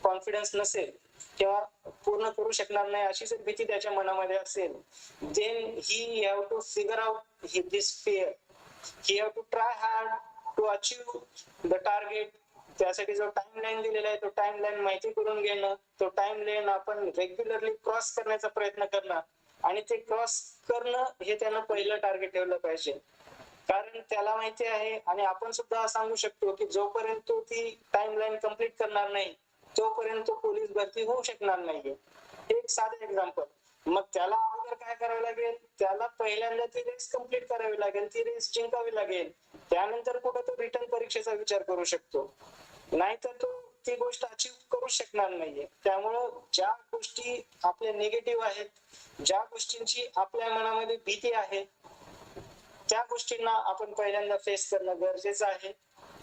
कॉन्फिडन्स नसेल किंवा पूर्ण करू शकणार नाही अशी जर भीती त्याच्या मनामध्ये असेल, then he have to figure out this fear. He have to try hard to achieve the target. त्यासाठी जो टाइमलाईन दिलेला आहे तो टाइमलाईन माहिती करून घेणं, तो टाइमलाईन आपण रेग्युलरली क्रॉस करण्याचा प्रयत्न करणं, आणि ते क्रॉस करणं हे त्यानं पहिलं टार्गेट ठेवलं पाहिजे. कारण त्याला माहिती आहे, आणि आपण सुद्धा सांगू शकतो की जोपर्यंत तो ती टाइमलाईन कंप्लीट करणार नाही तोपर्यंत पोलीस भरती होऊ शकणार नाहीये. एक साधं एक्झाम्पल. मग त्याला अगोदर काय करावं लागेल, त्याला पहिल्यांदा ती रेस कंप्लीट करावी लागेल, ती रेस जिंकावी लागेल, त्यानंतर कुठं तो रिटर्न परीक्षेचा विचार करू शकतो, नाहीतर तो ती गोष्ट अचीव करू शकणार नाहीये. त्यामुळं ज्या गोष्टी आपल्या निगेटिव्ह आहेत, ज्या गोष्टींची आपल्या मनामध्ये भीती आहे, त्या गोष्टींना आपण पहिल्यांदा फेस करणं गरजेचं आहे,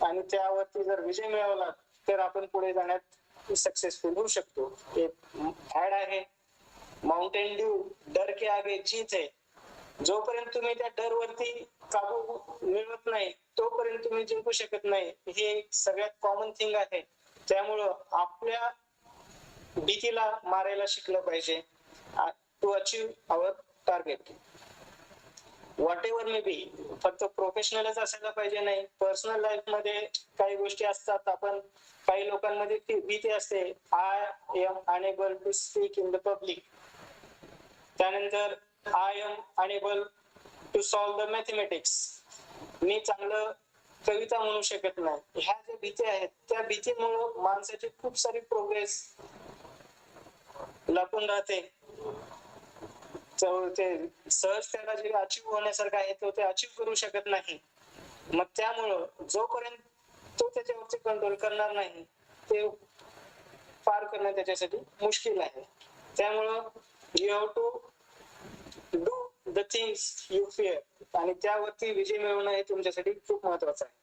आणि त्यावरती जर विजय मिळवला तर आपण पुढे जाण्यात सक्सेसफुल होऊ शकतो. एक ऍड आहे, माउंटेन ड्यू डर के आगे जीत है. जोपर्यंत तुम्ही त्या डर वरती काबू मिळवत नाही तोपर्यंत तुम्ही जिंकू शकत नाही, हे सगळ्यात कॉमन थिंग आहे. त्यामुळं आपल्या भीतीला मारायला शिकलं पाहिजे to achieve our target. Whatever may be. फक्त प्रोफेशनलच असायला पाहिजे नाही, पर्सनल लाईफ मध्ये काही गोष्टी असतात. आपण काही लोकांमध्ये भीती असते, I am unable to speak in the public. त्यानंतर I am unable to solve the mathematics. मी चांगलं कविता म्हणू शकत नाही. ह्या ज्या भीती आहेत त्या भीतीमुळे माणसाची खूप सारी प्रोग्रेस लपून राहते. ते सहज त्याला जे अचीव होण्यासारखं आहे ते अचीव करू शकत नाही. मग त्यामुळं जोपर्यंत तो त्याच्यावरती कंट्रोल करणार नाही ते पार करणं त्याच्यासाठी मुश्किल आहे. त्यामुळं you have to do the things you fear, आणि त्यावरती विजय मिळवणं हे तुमच्यासाठी खूप महत्वाचं आहे.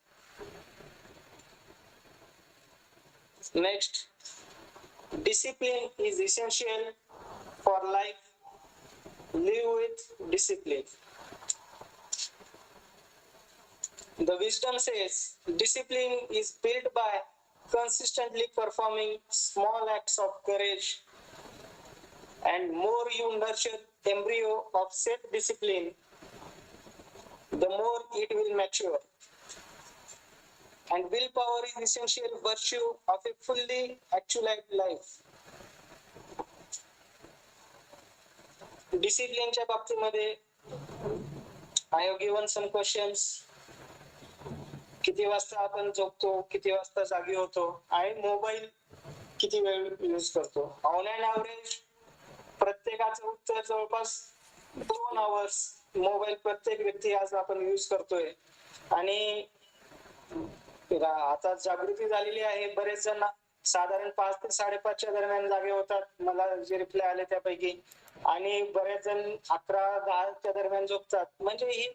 Next, discipline is essential for life. Live with discipline. The wisdom says discipline is built by consistently performing small acts of courage, and more you nurture embryo of self-discipline, the more it will mature. And willpower is essential virtue of a fully actualized life. डिसिप्लिनच्या बाबतीमध्ये I have given some questions. किती वाजता आपण झोपतो, किती वाजता जागी होतो, आणि मोबाईल किती वेळ यूज करतो. ऑन एन ऍव्हरेज प्रत्येकाचं उत्तर जवळपास 2 आवर्स मोबाईल प्रत्येक व्यक्ती आज आपण यूज करतोय. आणि आता जागृती झालेली आहे, बरेच जण साधारण 5 ते 5:30च्या दरम्यान जागे होतात, मला जे रिप्लाय आले त्यापैकी, आणि बरेच जण 11-10च्या दरम्यान झोपतात. म्हणजे ही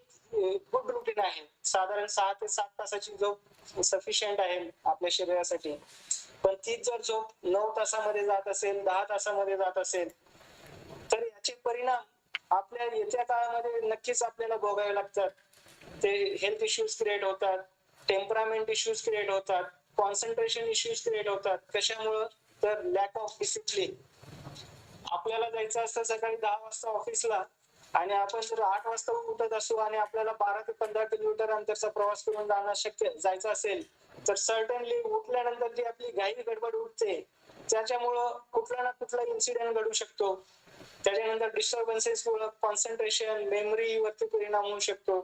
गुड रुटीन आहे. साधारण 6 ते 7 तासाची झोप सफिशियंट आहे आपल्या शरीरासाठी. पण तीच जर झोप 9 तासामध्ये जात असेल, 10 तासामध्ये जात असेल, तर याचे परिणाम आपल्या येत्या काळामध्ये नक्कीच आपल्याला भोगावे लागतात. ते हेल्थ इश्यूज क्रिएट होतात, टेम्परामेंट इश्यूज क्रिएट होतात, कॉन्सन्ट्रेशन इश्यूज क्रिएट होतात. कशामुळं? तर लॅक ऑफ डिसिप्लिन. आपल्याला जायचं असतं सकाळी 10 वाजता ऑफिसला, आणि आपण जर 8 वाजता उठत असू आणि आपल्याला 12 ते 15 किलोमीटर अंतरचा प्रवास करून जायचं असेल, तर सर्टनली उठल्यानंतर जी आपली घाई गडबड उठते, त्याच्यामुळं कुठला ना कुठला इन्सिडेंट घडू शकतो. त्याच्यानंतर डिस्टर्बन्सेस, कॉन्सन्ट्रेशन, मेमरी वरती परिणाम होऊ शकतो,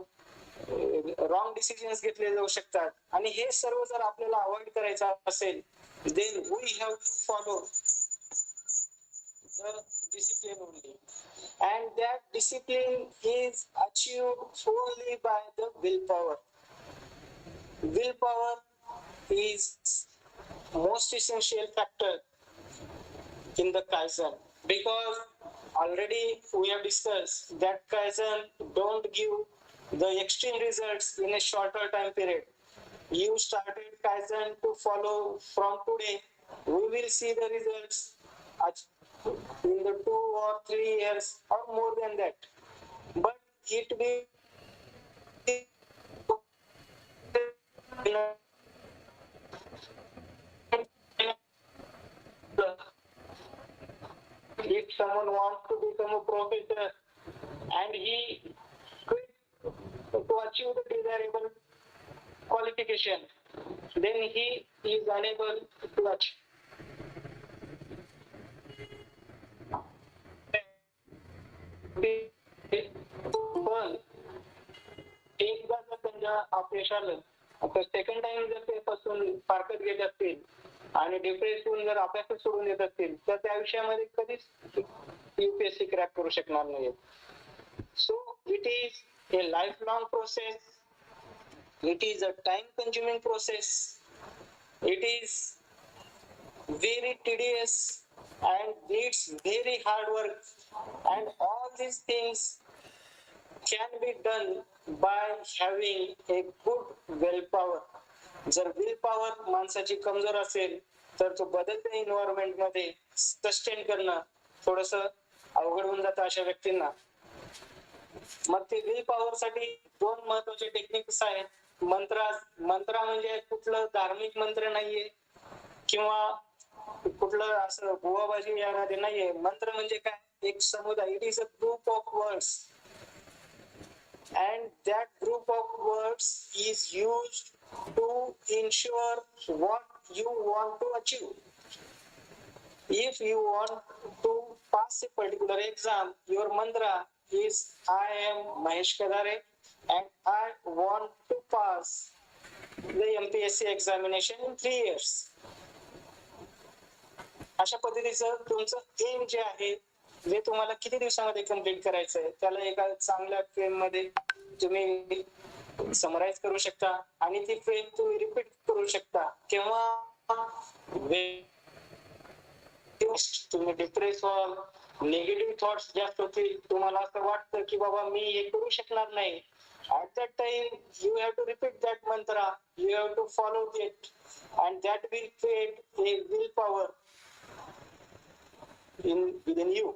रॉंग डिसिजन्स घेतले जाऊ शकतात. आणि हे सर्व जर आपल्याला अवॉइड करायचं असेल, then we have to follow the discipline only, and that discipline is achieved only by the willpower. Willpower is most essential factor in the Kaizen, because already we have discussed that Kaizen don't give the extreme results in a shorter time period. You started Kaizen to follow from today, we will see the results in the 2 or 3 years or more than that. But it will if someone wants to become a professor and he quit to achieve the desirable qualification, then he is unable to achieve. पण एकदा जर त्यांच्या अपयश आलं, तर second time जर ते पासून फारकत घेत असतील आणि डिप्रेस होऊन जर अभ्यास सोडून देत असतील, तर त्या विषयामध्ये कधीच युपीएससी क्रॅक करू शकणार नाही. So it is a life long process, it is a time consuming process, it is very tedious and needs very hard work, and all these things can be done by having a good willpower. जर willpower माणसाची कमजोर असेल, तर तो बदलत्या environment मध्ये sustain करणं थोडस अवघड होऊन जातं अशा व्यक्तींना. मग ते willpower साठी 2 महत्वाचे टेक्निक्स आहेत. मंत्र म्हणजे कुठलं धार्मिक मंत्र नाहीये किंवा कुठलं असं बुवाबाजी यामध्ये नाहीये. मंत्र म्हणजे काय? एक समुदाय. It is a group of words, and that group of words is used to ensure what you want to achieve. If you want to pass a particular exam, your mantra is I am Mahesh Kadare and I want to pass the MPSC examination in 3 years. अशा पद्धतीचं तुमचं M जे आहे, जे तुम्हाला किती दिवसामध्ये complete करायचं आहे, त्याला एका चांगल्या फ्रेम मध्ये तुम्ही समराइज करू शकता आणि ती फ्रेम तुम्ही रिपीट करू शकता. किंवा तुम्ही डिप्रेस व्हाल, निगेटिव्ह थॉट्स जास्त होतील, तुम्हाला असं वाटतं की बाबा मी हे करू शकणार नाही, at that time you have to repeat that mantra, you have to follow it, and that will create a willpower within you,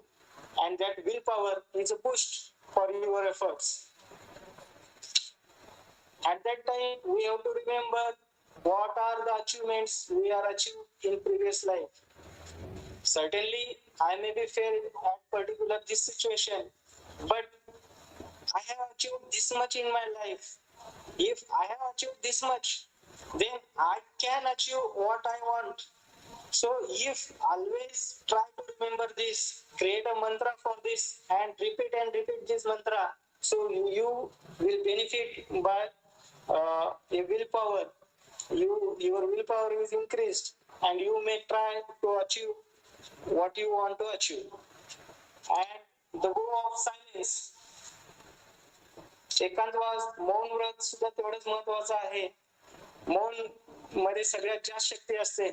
and that willpower is a boost for your efforts. At that time we have to remember what are the achievements we are achieved in previous life. Certainly I may be failed at particular this situation, but I have achieved this much in my life. If I have achieved this much, then I can achieve what I want. So if always try to remember this, create a mantra for this and repeat this mantra, so you will benefit by a willpower. Your willpower is increased and you may try to achieve what you want to achieve. And the goal of silence, एकांतवास, मौन व्रत सुद्धा तेवढंच महत्वाचं आहे. मौन मध्ये सगळ्यात जास्त शक्ती असते.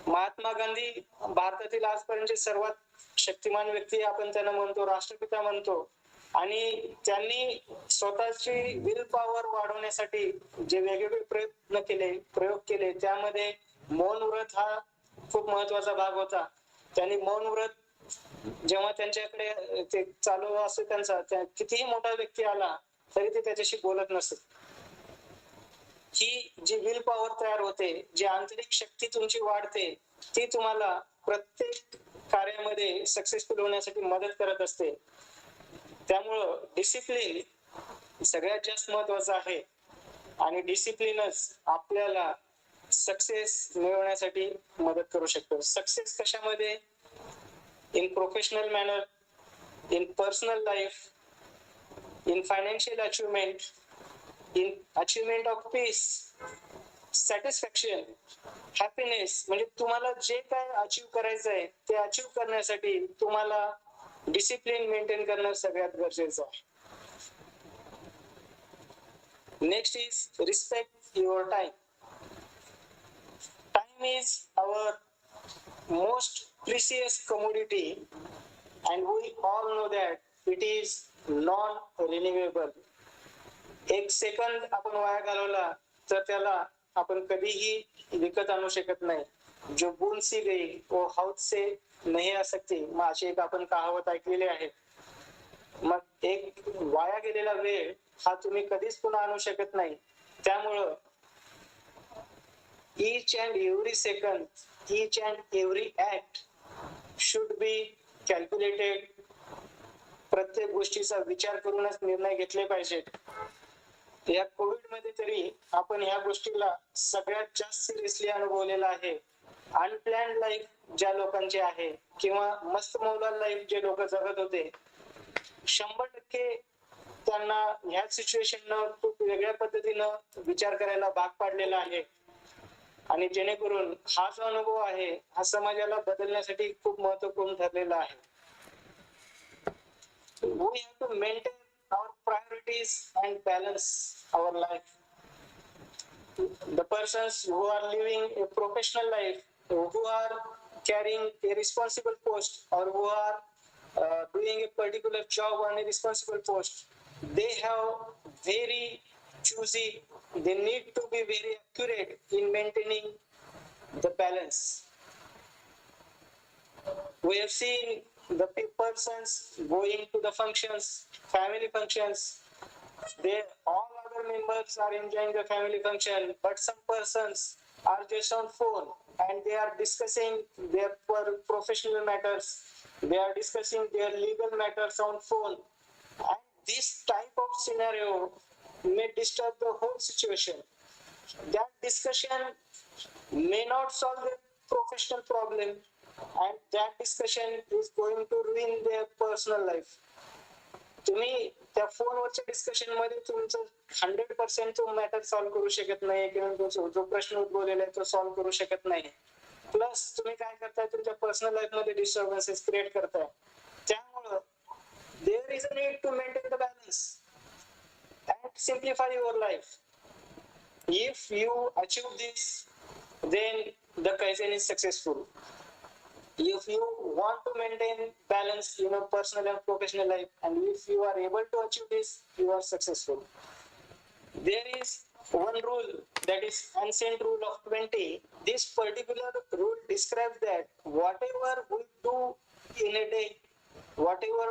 महात्मा गांधी भारतातील आजपर्यंत सर्वात शक्तिमान व्यक्ती आपण त्यांना म्हणतो, राष्ट्रपिता म्हणतो, आणि त्यांनी स्वतःची विल पॉवर वाढवण्यासाठी जे वेगवेगळे प्रयोग केले, त्यामध्ये मौन व्रत हा खूप महत्वाचा भाग होता. त्यांनी मौन व्रत जेव्हा त्यांच्याकडे ते चालू असतो, त्यांचा कितीही मोठा व्यक्ती आला तरी ते त्याच्याशी बोलत नसत. ही जी विल पॉवर तयार होते, जी आंतरिक शक्ती तुमची वाढते, ती तुम्हाला प्रत्येक कार्यामध्ये सक्सेसफुल होण्यासाठी मदत करत असते. त्यामुळं डिसिप्लिन सगळ्यात जास्त महत्वाचं आहे आणि डिसिप्लिनच आपल्याला सक्सेस मिळवण्यासाठी मदत करू शकतो. सक्सेस कशामध्ये? In professional manner, in personal life, in financial achievement, in achievement of peace, satisfaction, happiness. म्हणजे तुम्हाला जे काय अचीव्ह करायचं आहे ते अचीव्ह करण्यासाठी तुम्हाला डिसिप्लिन मेंटेन करणं सगळ्यात गरजेचं आहे. Next is respect your time. Time is our most precious commodity and we all know that it is non-renewable. एक सेकंद आपण वाया घालवला तर त्याला आपण कधीही विकत आणू शकत नाही. जो बूंद सी गई वो हौद से नहीं आ सकती, अशी एक आपण कहावत ऐकलेली आहे. मग एक वाया गेलेला वेळ हा तुम्ही कधीच पुन्हा आणू शकत नाही. त्यामुळं each and every second, each and every act should be calculated. प्रत्येक गोष्टीचा विचार करूनच निर्णय घेतले पाहिजेत. या कोविड मध्ये तरी आपण ह्या गोष्टीला सगळ्यात जास्त सिरियसली अनुभवलेला आहे. अनप्लॅन्ड लाईफ ज्या लोकांची आहे किंवा मस्त मौला लाईफ जे लोक जगत होते, 100% त्यांना ह्या सिच्युएशन खूप वेगळ्या पद्धतीनं विचार करायला भाग पाडलेला आहे. आणि जेणेकरून हा जो अनुभव आहे हा समाजाला बदलण्यासाठी खूप महत्वपूर्ण ठरलेला आहे. We have to maintain our priorities and balance our life. The persons who are living a professional life, who are carrying a responsible post, or who are doing a particular job on a responsible post, they have very choosy. They need to be very accurate in maintaining the balance. We have seen the persons going to the functions, family functions. They all other members are enjoying the family function, but some persons are just on phone and they are discussing their professional matters. They are discussing their legal matters on phone, and this type of scenario may disturb the whole situation. That discussion may not solve the professional problem, and that discussion is going to ruin their personal life. तुम्ही त्या फोनवरच्या discussion मध्ये तुमचं 100% तो matter solve करू शकत नाही किंवा जो प्रश्न उद्भवलेला आहे तो सॉल्व्ह करू शकत नाही. प्लस तुम्ही काय करताय, तुमच्या पर्सनल लाईफ मध्ये डिस्टर्बन्सेस क्रिएट करताय. त्यामुळं there is a need to maintain the balance and simplify your life. If you achieve this, then the Kaizen is successful. If you want to maintain balance in your personal and professional life, and if you are able to achieve this, you are successful. There is one rule, that is ancient rule of 20. This particular rule describes that whatever we do in a day, whatever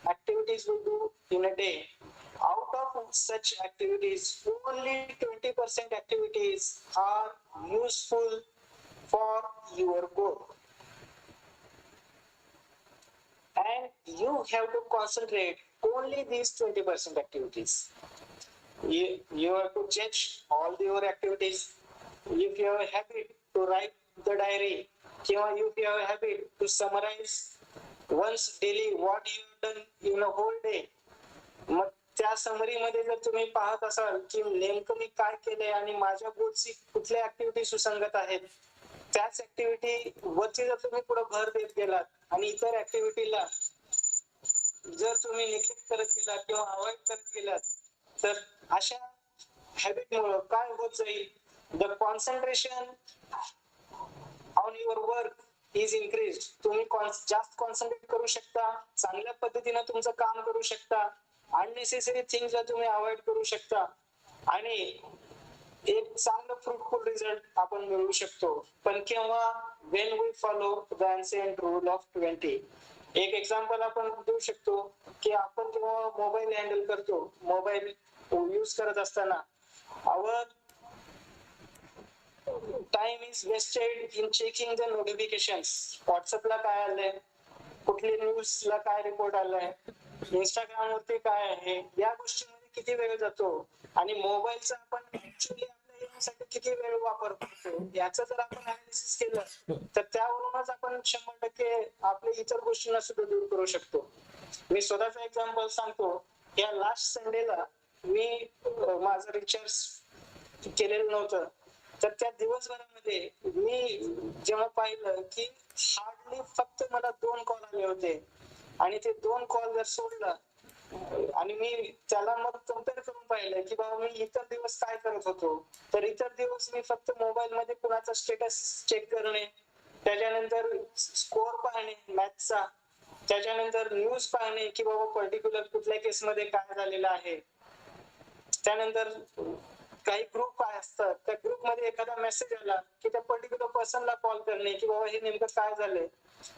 activities we do in a day, out of such activities, only 20% activities are useful for your goal. And you have to concentrate only these 20% activities. You have to judge all your activities. If you have a habit to write the diary, if you have a habit to summarize once daily what you have done in a whole day, मग त्या summary मध्ये जर तुम्ही पाहत असाल की नेमकं मी काय केलंय आणि माझ्या गोलची कुठल्या ऍक्टिव्हिटी सुसंगत आहेत, त्याच ऍक्टिव्हिटी वरती जर तुम्ही पुढे भर देत गेलात आणि इतर ऍक्टिव्हिटीला जर तुम्ही निग्लेक्ट करत गेलात किंवा अवॉइड करत गेलात, तर अशा हॅबिटमुळे काय होत जाईल, the concentration on your work is increase. तुम्ही जास्त कॉन्सन्ट्रेट करू शकता, चांगल्या पद्धतीने तुमचं काम करू शकता, अननेसेसरी थिंग्स तुम्ही अवॉइड करू शकता आणि एक चांगलं फ्रुटफुल रिझल्ट आपण मिळवू शकतो. पण केव्हा? When we follow the ancient rule of 20. एक एक्झाम्पल आपण देऊ शकतो की आपण जेव्हा मोबाईल हँडल करतो, मोबाईल यूज करत असताना our time is wasted in checking the notifications. व्हॉट्सअपला काय आलंय, कुठली न्यूजला काय रिपोर्ट आलाय, इंस्टाग्राम वरती काय आहे, या गोष्टीमध्ये किती वेळ जातो आणि मोबाईलचा आपण ऍक्च्युअली आपल्या येण्यासाठी किती वेळ वापर करतो, याचं जर आपण अनालिसिस केलं तर त्यावरूनच आपण 100% आपल्या इतर गोष्टींना सुद्धा दूर करू शकतो. मी स्वतःचा एक्झाम्पल सांगतो. या लास्ट संडेला मी माझं रिचार्ज केलेलं नव्हतं, तर त्या दिवसभरामध्ये मी जेव्हा पाहिलं की हार्डली फक्त मला 2 कॉल आले होते आणि ते 2 कॉल जर सोडलं आणि मी त्याला मग कम्पेअर करून पाहिलं की बाबा मी इतर दिवस काय करत होतो, तर इतर दिवस मी फक्त मोबाईल मध्ये कुणाचा स्टेटस चेक करणे, त्याच्यानंतर स्कोअर पाहणे मॅचचा, त्याच्यानंतर न्यूज पाहणे की बाबा पर्टिक्युलर कुठल्या केसमध्ये काय झालेलं आहे, त्यानंतर काही ग्रुप काय असतात त्या ग्रुपमध्ये एखादा मेसेज आला की त्या पर्टिक्युलर पर्सनला कॉल करणे की बाबा हे नेमकं काय झालंय.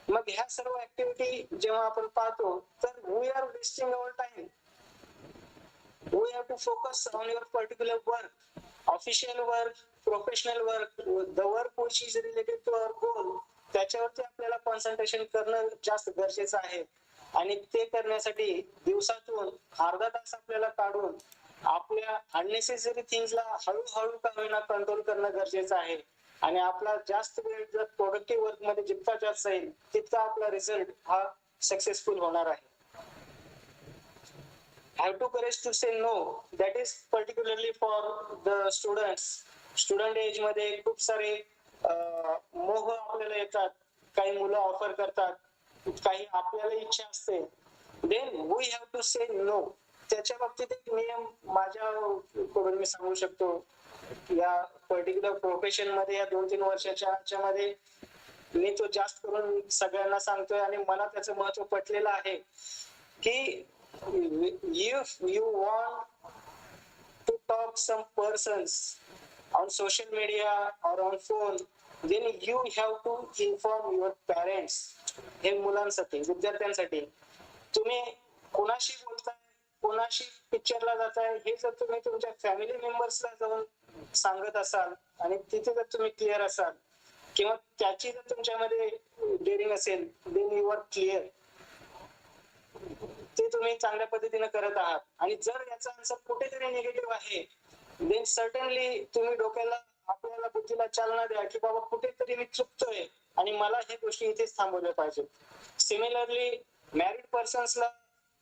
मग ह्या सर्व ऍक्टिव्हिटी जेव्हा आपण पाहतो तर we are wasting our time. We have to focus on your particular work, official work, professional work, the work which is related to our goal. त्याच्यावरती आपल्याला कॉन्सन्ट्रेशन करणं जास्त गरजेचं आहे आणि ते करण्यासाठी दिवसातून अर्धा तास आपल्याला काढून आपल्या अननेसेसरी थिंग्सला हळूहळू का होईना कंट्रोल करणं गरजेचं आहे आणि आपला जास्त वेळ जर प्रोडक्टिव्ह वर्क मध्ये जितका जास्त जाईल तितका आपला रिझल्ट हा सक्सेसफुल होणार आहे. Have to courage to say no. That is particularly for the students. Student age मध्ये खूप सारे मोह आपल्याला येतात, काही मुलं ऑफर करतात, काही आपल्याला इच्छा असते, देन वी हॅव टू से नो. त्याच्या बाबतीत एक नियम माझ्याकडून मी सांगू शकतो. या पर्टिक्युलर प्रोफेशन मध्ये या 2-3 वर्षाच्या मध्ये मी तो जास्त करून सगळ्यांना सांगतोय आणि मला त्याचं महत्व पटलेलं आहे की if you want to talk some persons on social media or on phone, then you have to inform your parents. हे मुलांसाठी, विद्यार्थ्यांसाठी तुम्ही कोणाशी बोलताय, कोणाशी पिक्चरला जाताय, हे जर तुम्ही तुमच्या फॅमिली मेंबर्सला जाऊन सांगत असाल आणि तिथे जर तुम्ही क्लिअर असाल किंवा त्याची जर तुमच्यामध्ये डेअरिंग असेल, देन यू आर क्लिअर, ते तुम्ही चांगल्या पद्धतीने करत आहात. आणि जर याचा आन्सर कुठेतरी निगेटिव्ह आहे, देन सर्टनली तुम्ही डोक्याला आपल्याला बुद्धीला चालना द्या की बाबा कुठेतरी मी चुकतोय आणि मला हे गोष्टी इथेच थांबवल्या पाहिजेत. सिमिलरली मॅरिड पर्सन्सला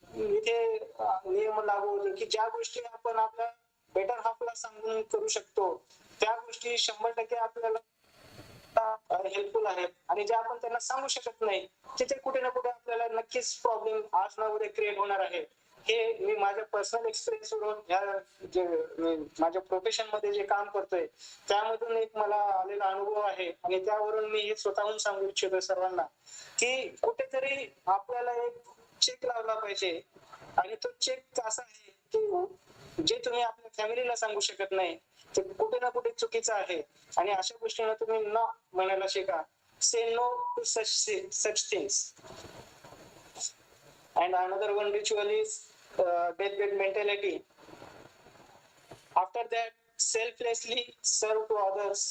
इथे नियम लागू होतो की ज्या गोष्टी आपण आपल्या बेटर हाफला सांगून करू शकतो त्या गोष्टी 100% आपल्याला हेल्पफुल आहेत आणि जे आपण त्यांना सांगू शकत नाही तिथे कुठे ना कुठे आपल्याला नक्कीच प्रॉब्लेम आज ना उद्या क्रिएट होणार आहे. हे मी माझ्या पर्सनल एक्सपिरियन्स वरून जे माझ्या प्रोफेशन मध्ये जे काम करतोय त्यामधून एक मला आलेला अनुभव आहे आणि त्यावरून मी हे स्वतःहून सांगू इच्छितो सर्वांना की कुठेतरी आपल्याला एक चेक लावला पाहिजे आणि तो चेक असा आहे की जे तुम्ही आपल्या फॅमिलीला सांगू शकत नाही ते कुठे ना कुठे चुकीचं आहे आणि अशा गोष्टींना तुम्ही न म्हणायला शिका. Say no to such things. And another one ritual is deathbed mentality. After that, selflessly serve to others.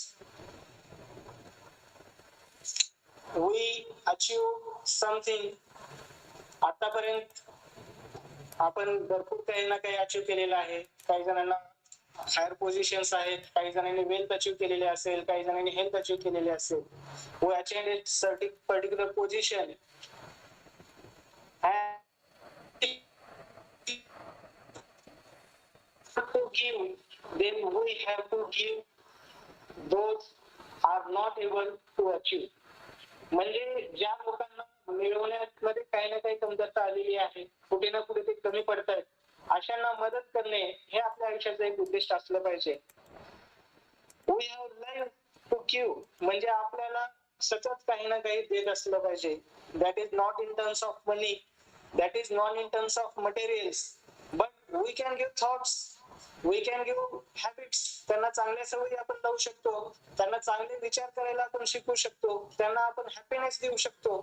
We achieve something. आतापर्यंत आपण भरपूर काही ना काही अचीव केलेलं आहे. काही जणांना हायर पोझिशन्स आहेत, काही जणांनी वेल्थ अचीव केलेले असेल, काही जणांनी हेल्थ अचीव केलेले असेल. We achieved certain particular position to give, then we have to give those are not able to achieve. म्हणजे ज्या लोकांना मिळवण्यामध्ये काही ना काही कमतरता आलेली आहे, कुठे ना कुठे ते कमी पडतायत, अशांना मदत करणे हे आपल्या आयुष्याचं एक उद्दिष्ट असलं पाहिजे. We have live to give म्हणजे आपल्याला सतत काही ना काही देत असलं पाहिजे. That is not in terms of money, that is not in terms of materials, but we can give thoughts, we can give habits. त्यांना चांगल्या सवयी आपण लावू शकतो, त्यांना चांगले विचार करायला आपण शिकवू शकतो, त्यांना आपण हॅपीनेस देऊ शकतो.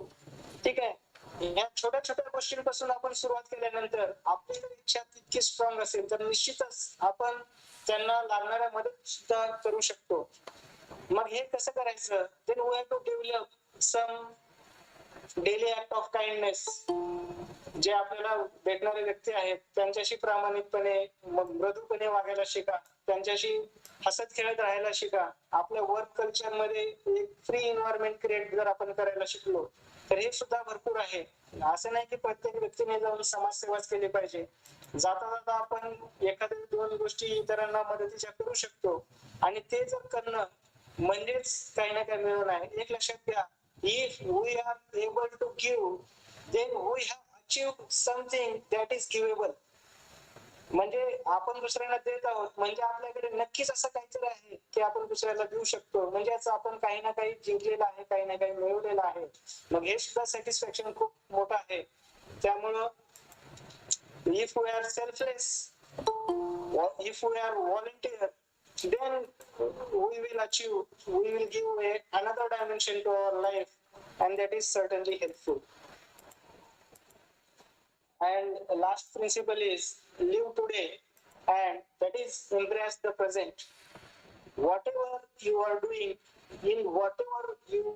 ठीक आहे, या छोट्या छोट्या गोष्टींपासून आपण सुरुवात केल्यानंतर आपली जर इच्छा तितकी स्ट्रॉंग असेल तर निश्चितच आपण त्यांना लागणाऱ्या मदत सुद्धा करू शकतो. मग हे कसं करायचं? Then we have to develop some daily act of kindness, जे आपल्याला भेटणारे व्यक्ती आहेत त्यांच्याशी प्रामाणिकपणे मृदूपणे वागायला शिका, त्यांच्याशी हसत खेळत राहायला शिका. आपल्या वर्क कल्चर मध्ये एक फ्री एन्व्हायरमेंट क्रिएट जर आपण करायला शिकलो तर हे सुद्धा भरपूर आहे. असं नाही की प्रत्येक व्यक्तीने जाऊन समाजसेवाच केली पाहिजे. जाता जाता आपण एखाद्या 2 गोष्टी इतरांना मदतीच्या करू शकतो आणि ते जर करणं म्हणजेच काही ना काही मिळून आहे. एक लक्षात घ्या, if we are able to give, then we have achieved something that is givable. म्हणजे आपण दुसऱ्याला देत आहोत म्हणजे आपल्याकडे नक्कीच असं काहीतरी आहे की आपण दुसऱ्याला देऊ शकतो, म्हणजे याचं आपण काही ना काही जिंकलेलं आहे, काही ना काही मिळवलेलं आहे. मग हे सुद्धा सॅटिस्फॅक्शन खूप मोठं आहे. त्यामुळं if we are selfless, or if we are volunteer, then we will achieve, we will give another dimension to our life, and that is certainly helpful. And last principle is live today, and that is embrace the present. Whatever you are doing, in whatever you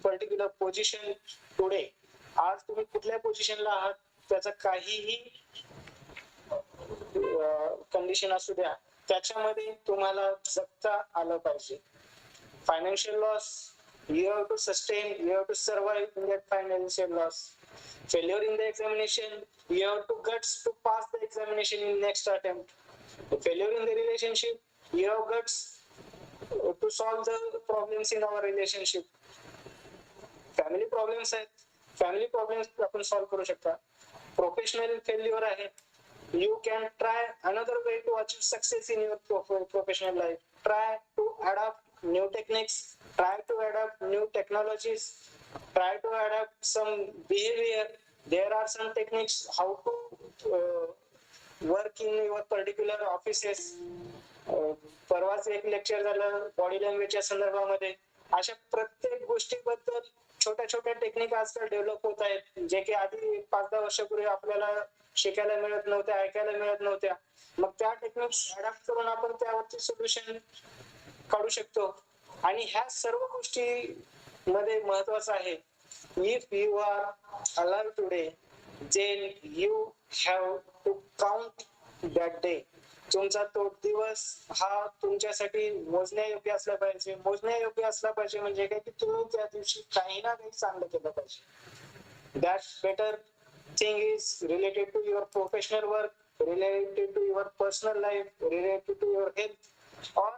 particular position today, आज तुम्ही कुठल्या पोझिशनला आहात त्याचा काहीही condition असू द्या, त्याच्यामध्ये तुम्हाला जगता आलं पाहिजे. Financial loss, you have to sustain, you have to survive in that financial loss. Failure in the examination, you have to guts to pass the examination in next attempt. Failure in the relationship, you have guts to solve the problems in our relationship. Family problems आहेत, family problems आपण solve करू शकता. Professional failure आहे, you can try another way to achieve success in your professional life. Try to adapt new techniques, try to adapt new technologies, try to adapt some behavior. There are some techniques how to work in your particular offices. परवाच एक lecture झालं body लँग्वेजच्या संदर्भामध्ये. अशा प्रत्येक गोष्टीबद्दल छोट्या छोट्या technique आजकाल डेव्हलप होत आहेत, जे की आधी 5-10 वर्षापूर्वी आपल्याला शिकायला मिळत नव्हत्या, ऐकायला मिळत नव्हत्या. मग त्या टेक्निक्स अडॅप्ट करून आपण त्यावरती सोल्युशन काढू शकतो. आणि ह्या सर्व गोष्टी मध्ये महत्वाचं आहे, if you are alive today, then you have to count that day. तुमचा तो दिवस हा तुमच्यासाठी मोजण्यायोग्य असला पाहिजे. मोजण्यायोग्य असला पाहिजे म्हणजे काय की तुम्ही त्या दिवशी काही ना काही चांगलं केलं पाहिजे. That better thing is related to your professional work, related to your personal life, related to your health, or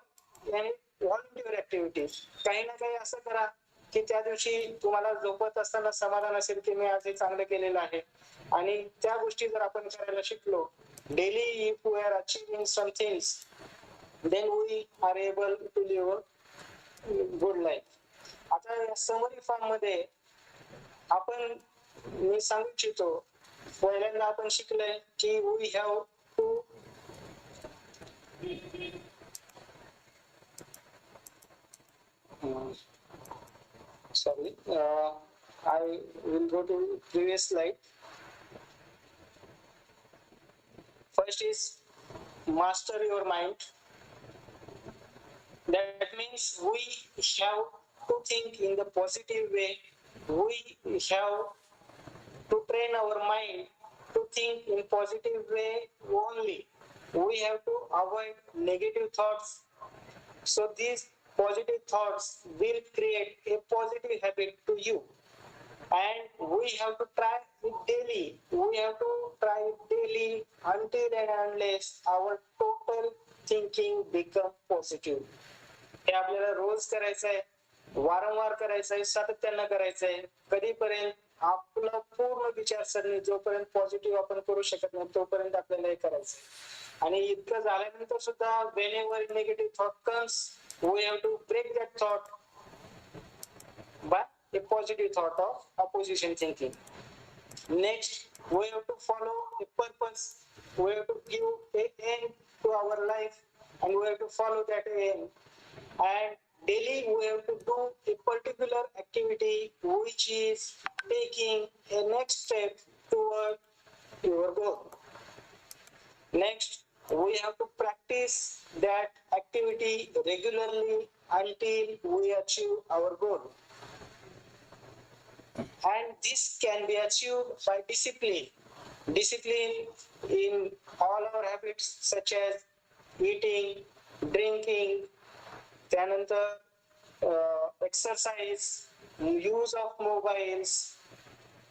any volunteer activities. काही ना काही असं करा की त्या दिवशी तुम्हाला झोपत असताना समाधान असेल की मी आज हे चांगलं केलेलं आहे. आणि त्या गोष्टी जर आपण करायला शिकलो daily, if we are achieving some things, then we are able to live a good life. आता या समरी फॉर्म मध्ये आपण मी सांगू इच्छितो, पहिल्यांदा आपण शिकलोय की we have to sorry, I will go to previous slide. First is master your mind. That means we have to think in the positive way. We have to train our mind to think in positive way only. We have to avoid negative thoughts. So these positive thoughts will create a positive habit to you. And we have to try it daily. We have to try it daily until and unless our total thinking become positive. हे आपल्याला रोज करायचं आहे, वारंवार करायचं आहे, सातत्यानं करायचं आहे. कधीपर्यंत आपलं पूर्ण विचारसरणी जोपर्यंत पॉझिटिव्ह आपण करू शकत नाही तोपर्यंत आपल्याला हे करायचं आहे. आणि इतकं झाल्यानंतर सुद्धा whenever negative thought comes, we have to break that thought by a positive thought of opposition thinking. Next, we have to follow a purpose. We have to give a aim to our life, and we have to follow that aim. And daily we have to do a particular activity which is taking a next step toward your goal. Next, we have to practice that activity regularly until we achieve our goal. and this can be achieved by discipline. Discipline in all our habits such as eating, drinking, त्यानंतर exercise, use of mobiles,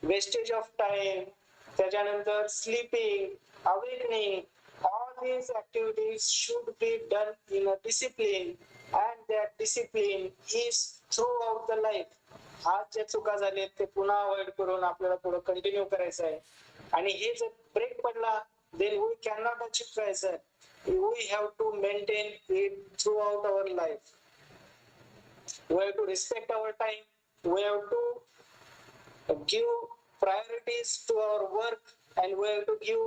wastage of time, त्याच्यानंतर sleeping, awakening, all these activities should be done in a discipline, and that discipline is throughout the life. आज जे चुका झाले ते पुन्हा avoid करून आपल्याला पुढे कंटिन्यू करायचं आहे. आणि हे जर ब्रेक पडला, then we cannot achieve Kaizen. We have to maintain it throughout our life. We have to respect our time. We have to give priorities to our work, and we have to give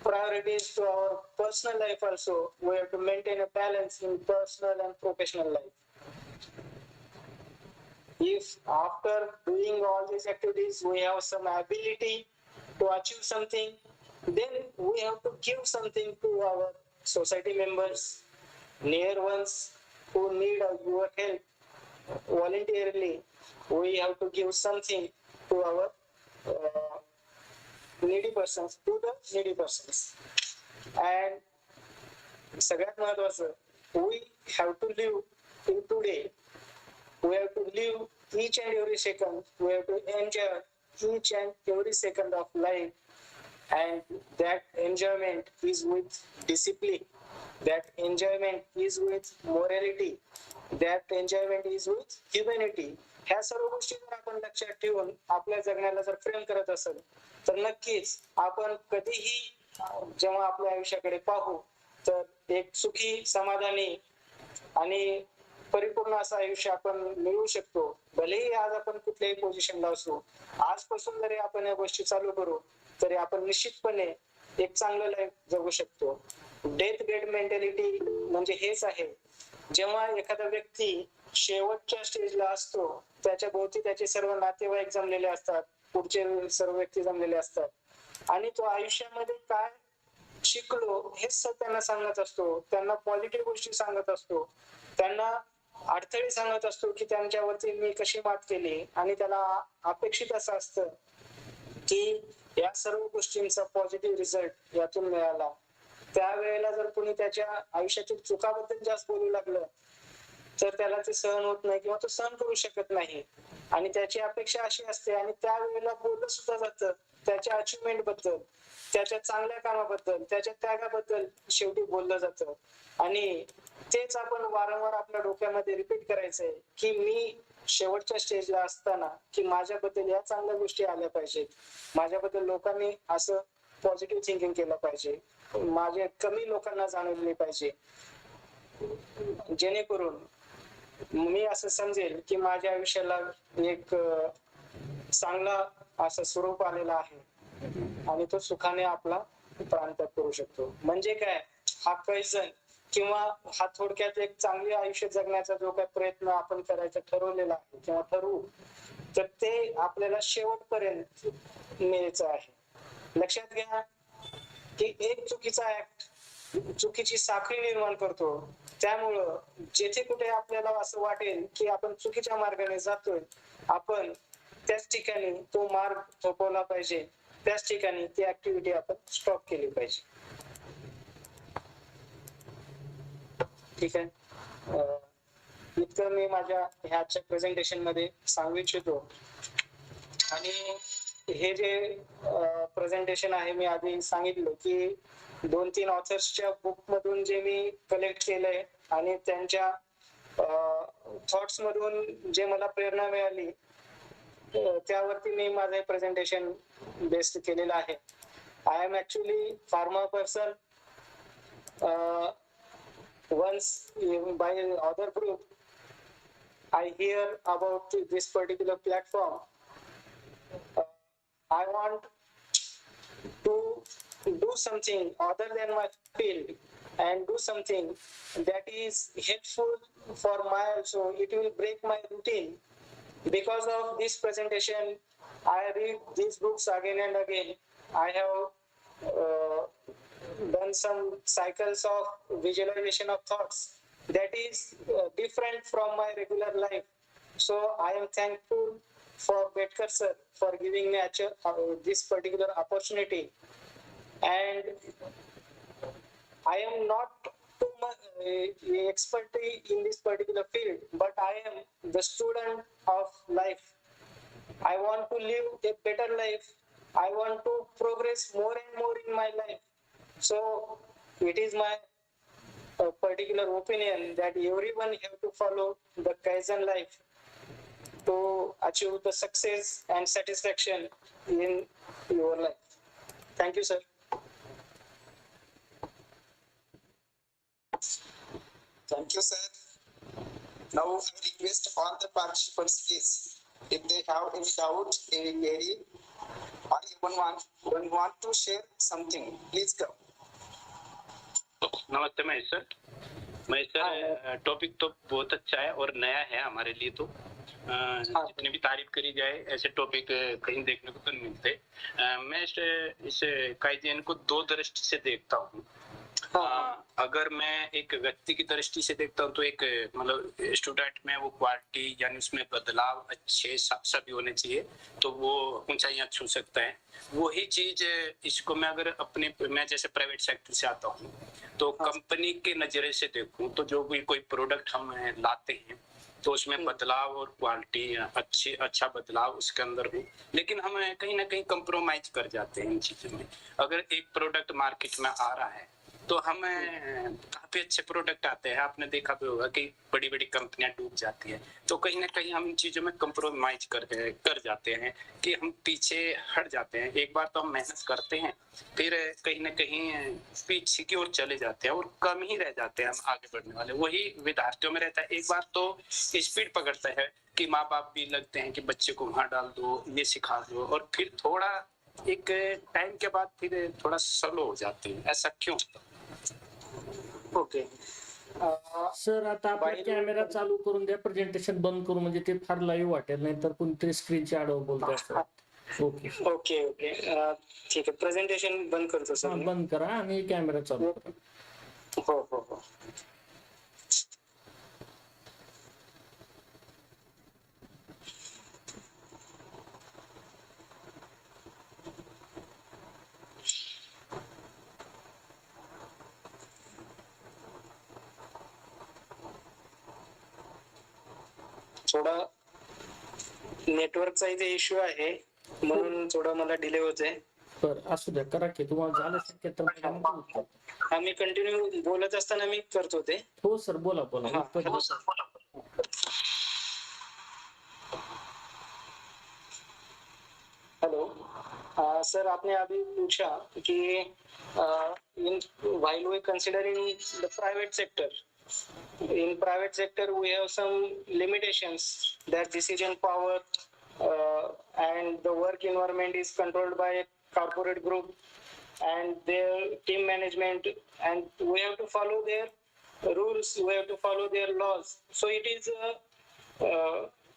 priorities to our personal life also. We have to maintain a balance in personal and professional life. If after doing all these activities we have some ability to achieve something, then we have to give something to our society members, near ones who need your help voluntarily. We have to give something to our needy persons, to the needy persons. And सगळ्यात महत्वाचं, we have to live in today. We have to live each and every second. We have to enjoy each and every second of life, and that enjoyment is with discipline. That enjoyment is with morality. That enjoyment is with humanity. ह्या सर्व गोष्टी जर आपण लक्षात ठेवून आपल्या जगण्याला जर frame करत असेल, तर नक्कीच आपण कधीही जेव्हा आपल्या आयुष्याकडे पाहू तर एक सुखी, समाधानी आणि परिपूर्ण असं आयुष्य आपण मिळवू शकतो. भलेही आज आपण कुठल्याही पोझिशनला असू, आजपासून जरी आपण या गोष्टी चालू करू तरी आपण निश्चितपणे एक चांगलं लाईफ जगू शकतो. डेथ बेड मेंटॅलिटी म्हणजे हेच आहे. जेव्हा एखादा व्यक्ती शेवटच्या स्टेजला असतो, त्याच्या भोवती त्याचे सर्व नातेवाईक जमलेले असतात, पुढचे सर्व व्यक्ती जमलेले असतात, आणि तो आयुष्यामध्ये काय शिकलो हेच त्यांना सांगत असतो, त्यांना पॉझिटिव्ह गोष्टी सांगत असतो, त्यांना अडथळे सांगत असतो की त्यांच्यावरती मी कशी मात केली. आणि त्याला अपेक्षित असं असतं की या सर्व गोष्टींचा पॉझिटिव्ह रिझल्ट यातून मिळाला. त्यावेळेला जर कोणी त्याच्या आयुष्यातील चुकाबद्दल जास्त बोलू लागलं तर त्याला ते सहन होत नाही किंवा तो सहन करू शकत नाही, आणि त्याची अपेक्षा अशी असते. आणि त्यावेळेला बोललं सुद्धा जातं त्याच्या अचिव्हमेंट बद्दल, त्याच्या चांगल्या कामाबद्दल, त्याच्या त्यागाबद्दल शेवटी बोललं जातं. आणि तेच आपण वारंवार आपल्या डोक्यामध्ये रिपीट करायचंय की मी शेवटच्या स्टेजला असताना की माझ्याबद्दल या चांगल्या गोष्टी आल्या पाहिजेत, माझ्याबद्दल लोकांनी असं पॉझिटिव्ह थिंकिंग केलं पाहिजे, माझे कमी लोकांना जाणवले पाहिजे, जेणेकरून मी असं समजेल की माझ्या आयुष्याला एक चांगला असं स्वरूप आलेला आहे आणि तो सुखाने आपला प्रांत करू शकतो. म्हणजे काय, हा कैजन किंवा हा थोडक्यात एक चांगले आयुष्य जगण्याचा जो काही प्रयत्न आपण करायचा ठरवलेला आहे किंवा ठरवू, तर ते आपल्याला शेवटपर्यंत मिळायचं आहे. लक्षात घ्या की एक चुकीचा ऍक्ट चुकीची साखळी निर्माण करतो. त्यामुळं जेथे कुठे आपल्याला असं वाटेल की आपण चुकीच्या मार्गाने जातोय, आपण त्याच ठिकाणी तो मार्ग थोपवला पाहिजे, त्याच ठिकाणी ती ऍक्टिव्हिटी आपण स्टॉप केली पाहिजे. ठीक आहे, इतकं मी माझ्या ह्याच्या प्रेझेंटेशन मध्ये सांगू इच्छितो. आणि हे जे प्रेझेंटेशन आहे मी आधी सांगितलं की 2-3 ऑथर्सच्या बुक मधून जे मी कलेक्ट केलंय आणि त्यांच्या थॉट्स मधून जे मला प्रेरणा मिळाली त्यावरती मी माझं प्रेझेंटेशन बेस्ड केलेलं आहे. I am actually farmer person. Once by other group I hear about this particular platform. I want to do something other than my field and do something that is helpful for my also. It will break my routine. Because of this presentation I read these books again and again. I have done some cycles of visualization of thoughts that is different from my regular life. So I am thankful for Bedkar sir for giving me this particular opportunity. And I am not too much expert in this particular field, but I am the student of life. I want to live a better life. I want to progress more and more in my life. So it is my particular opinion that everyone have to follow the Kaizen life to achieve the success and satisfaction in your life. Thank you, sir. Thank you, sir. Now I request all the participants, please, if they have any doubt, any query, or even want to share something, please come. नमस्ते Mahesh sir, topic तो बहुत अच्छा है और नया है हमारे लिए। तो जितनी भी तारीफ करी जाए ऐसे टॉपिक कहीं देखने को तो नहीं मिलते। मैं इस काइजेन को दो दृष्टि से देखता हूँ। अगर मैं एक व्यक्ति की दृष्टि से देखता हूँ तो एक मतलब स्टूडेंट में वो क्वालिटी यानी उसमें बदलाव अच्छे सभी होने चाहिए तो वो ऊंचाइयां छू सकता है। वही चीज इसको मैं अगर मैं जैसे प्राइवेट सेक्टर से आता हूँ तो कंपनी के नजरिए से देखूं तो जो भी कोई प्रोडक्ट हम लाते हैं तो उसमें बदलाव और क्वालिटी अच्छा बदलाव उसके अंदर हो, लेकिन हम कहीं ना कहीं कंप्रोमाइज कर जाते हैं इन चीजों में। अगर एक प्रोडक्ट मार्केट में आ रहा है तो हम काफी अच्छे प्रोडक्ट आते हैं, आपने देखा भी होगा कि बड़ी बड़ी कंपनियां डूब जाती है, तो कहीं ना कहीं हम इन चीजों में कंप्रोमाइज कर जाते हैं कि हम पीछे हट जाते हैं। एक बार तो हम मेहनत करते हैं फिर कहीं ना कहीं पीछे की ओर चले जाते हैं और कम ही रह जाते हैं हम आगे बढ़ने वाले। वही विद्यार्थियों में रहता है, एक बार तो स्पीड पकड़ता है कि माँ बाप भी लगते हैं कि बच्चे को वहां डाल दो, ये सिखा दो, और फिर थोड़ा एक टाइम के बाद फिर थोड़ा स्लो हो जाते हैं। ऐसा क्यों? ओके सर आता आपला कॅमेरा चालू करून द्या, प्रेझेंटेशन बंद करू म्हणजे ते फार लाईव्ह वाटेल, नाही तर कोणतरी स्क्रीनच्या आडवं बोलतोय असं। ओके ओके ओके ठीक आहे, प्रेझेंटेशन बंद करतो सर। बंद करा आणि कॅमेरा चालू करा। हो हो हो थोडा नेटवर्कचा इथे इश्यू आहे म्हणून थोडा मला डिले होते। बरं असू द्या, करा की तुम्हाला झालं शक्य तर आम्ही कंटिन्यू बोलत असताना मी करतो ते। हो सर बोला बोला। हेलो सर, आपने अभी पूछा कि while we considering the private sector, in private sector we have some limitations, that decision power and the work environment is controlled by a corporate group and their team management, and we have to follow their rules, we have to follow their laws. So it is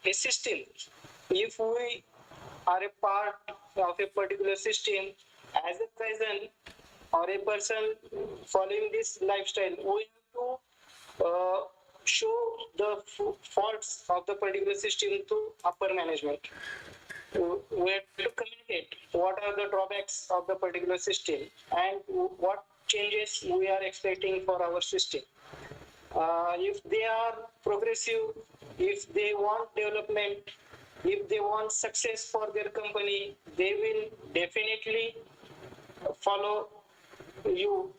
a system. If we are a part of a particular system as a Kaizen or a person following this lifestyle, we have to show the faults of the particular system to upper management. We have to communicate what are the drawbacks of the particular system and what changes we are expecting for our system. If they are progressive, if they want development, if they want success for their company, they will definitely follow you.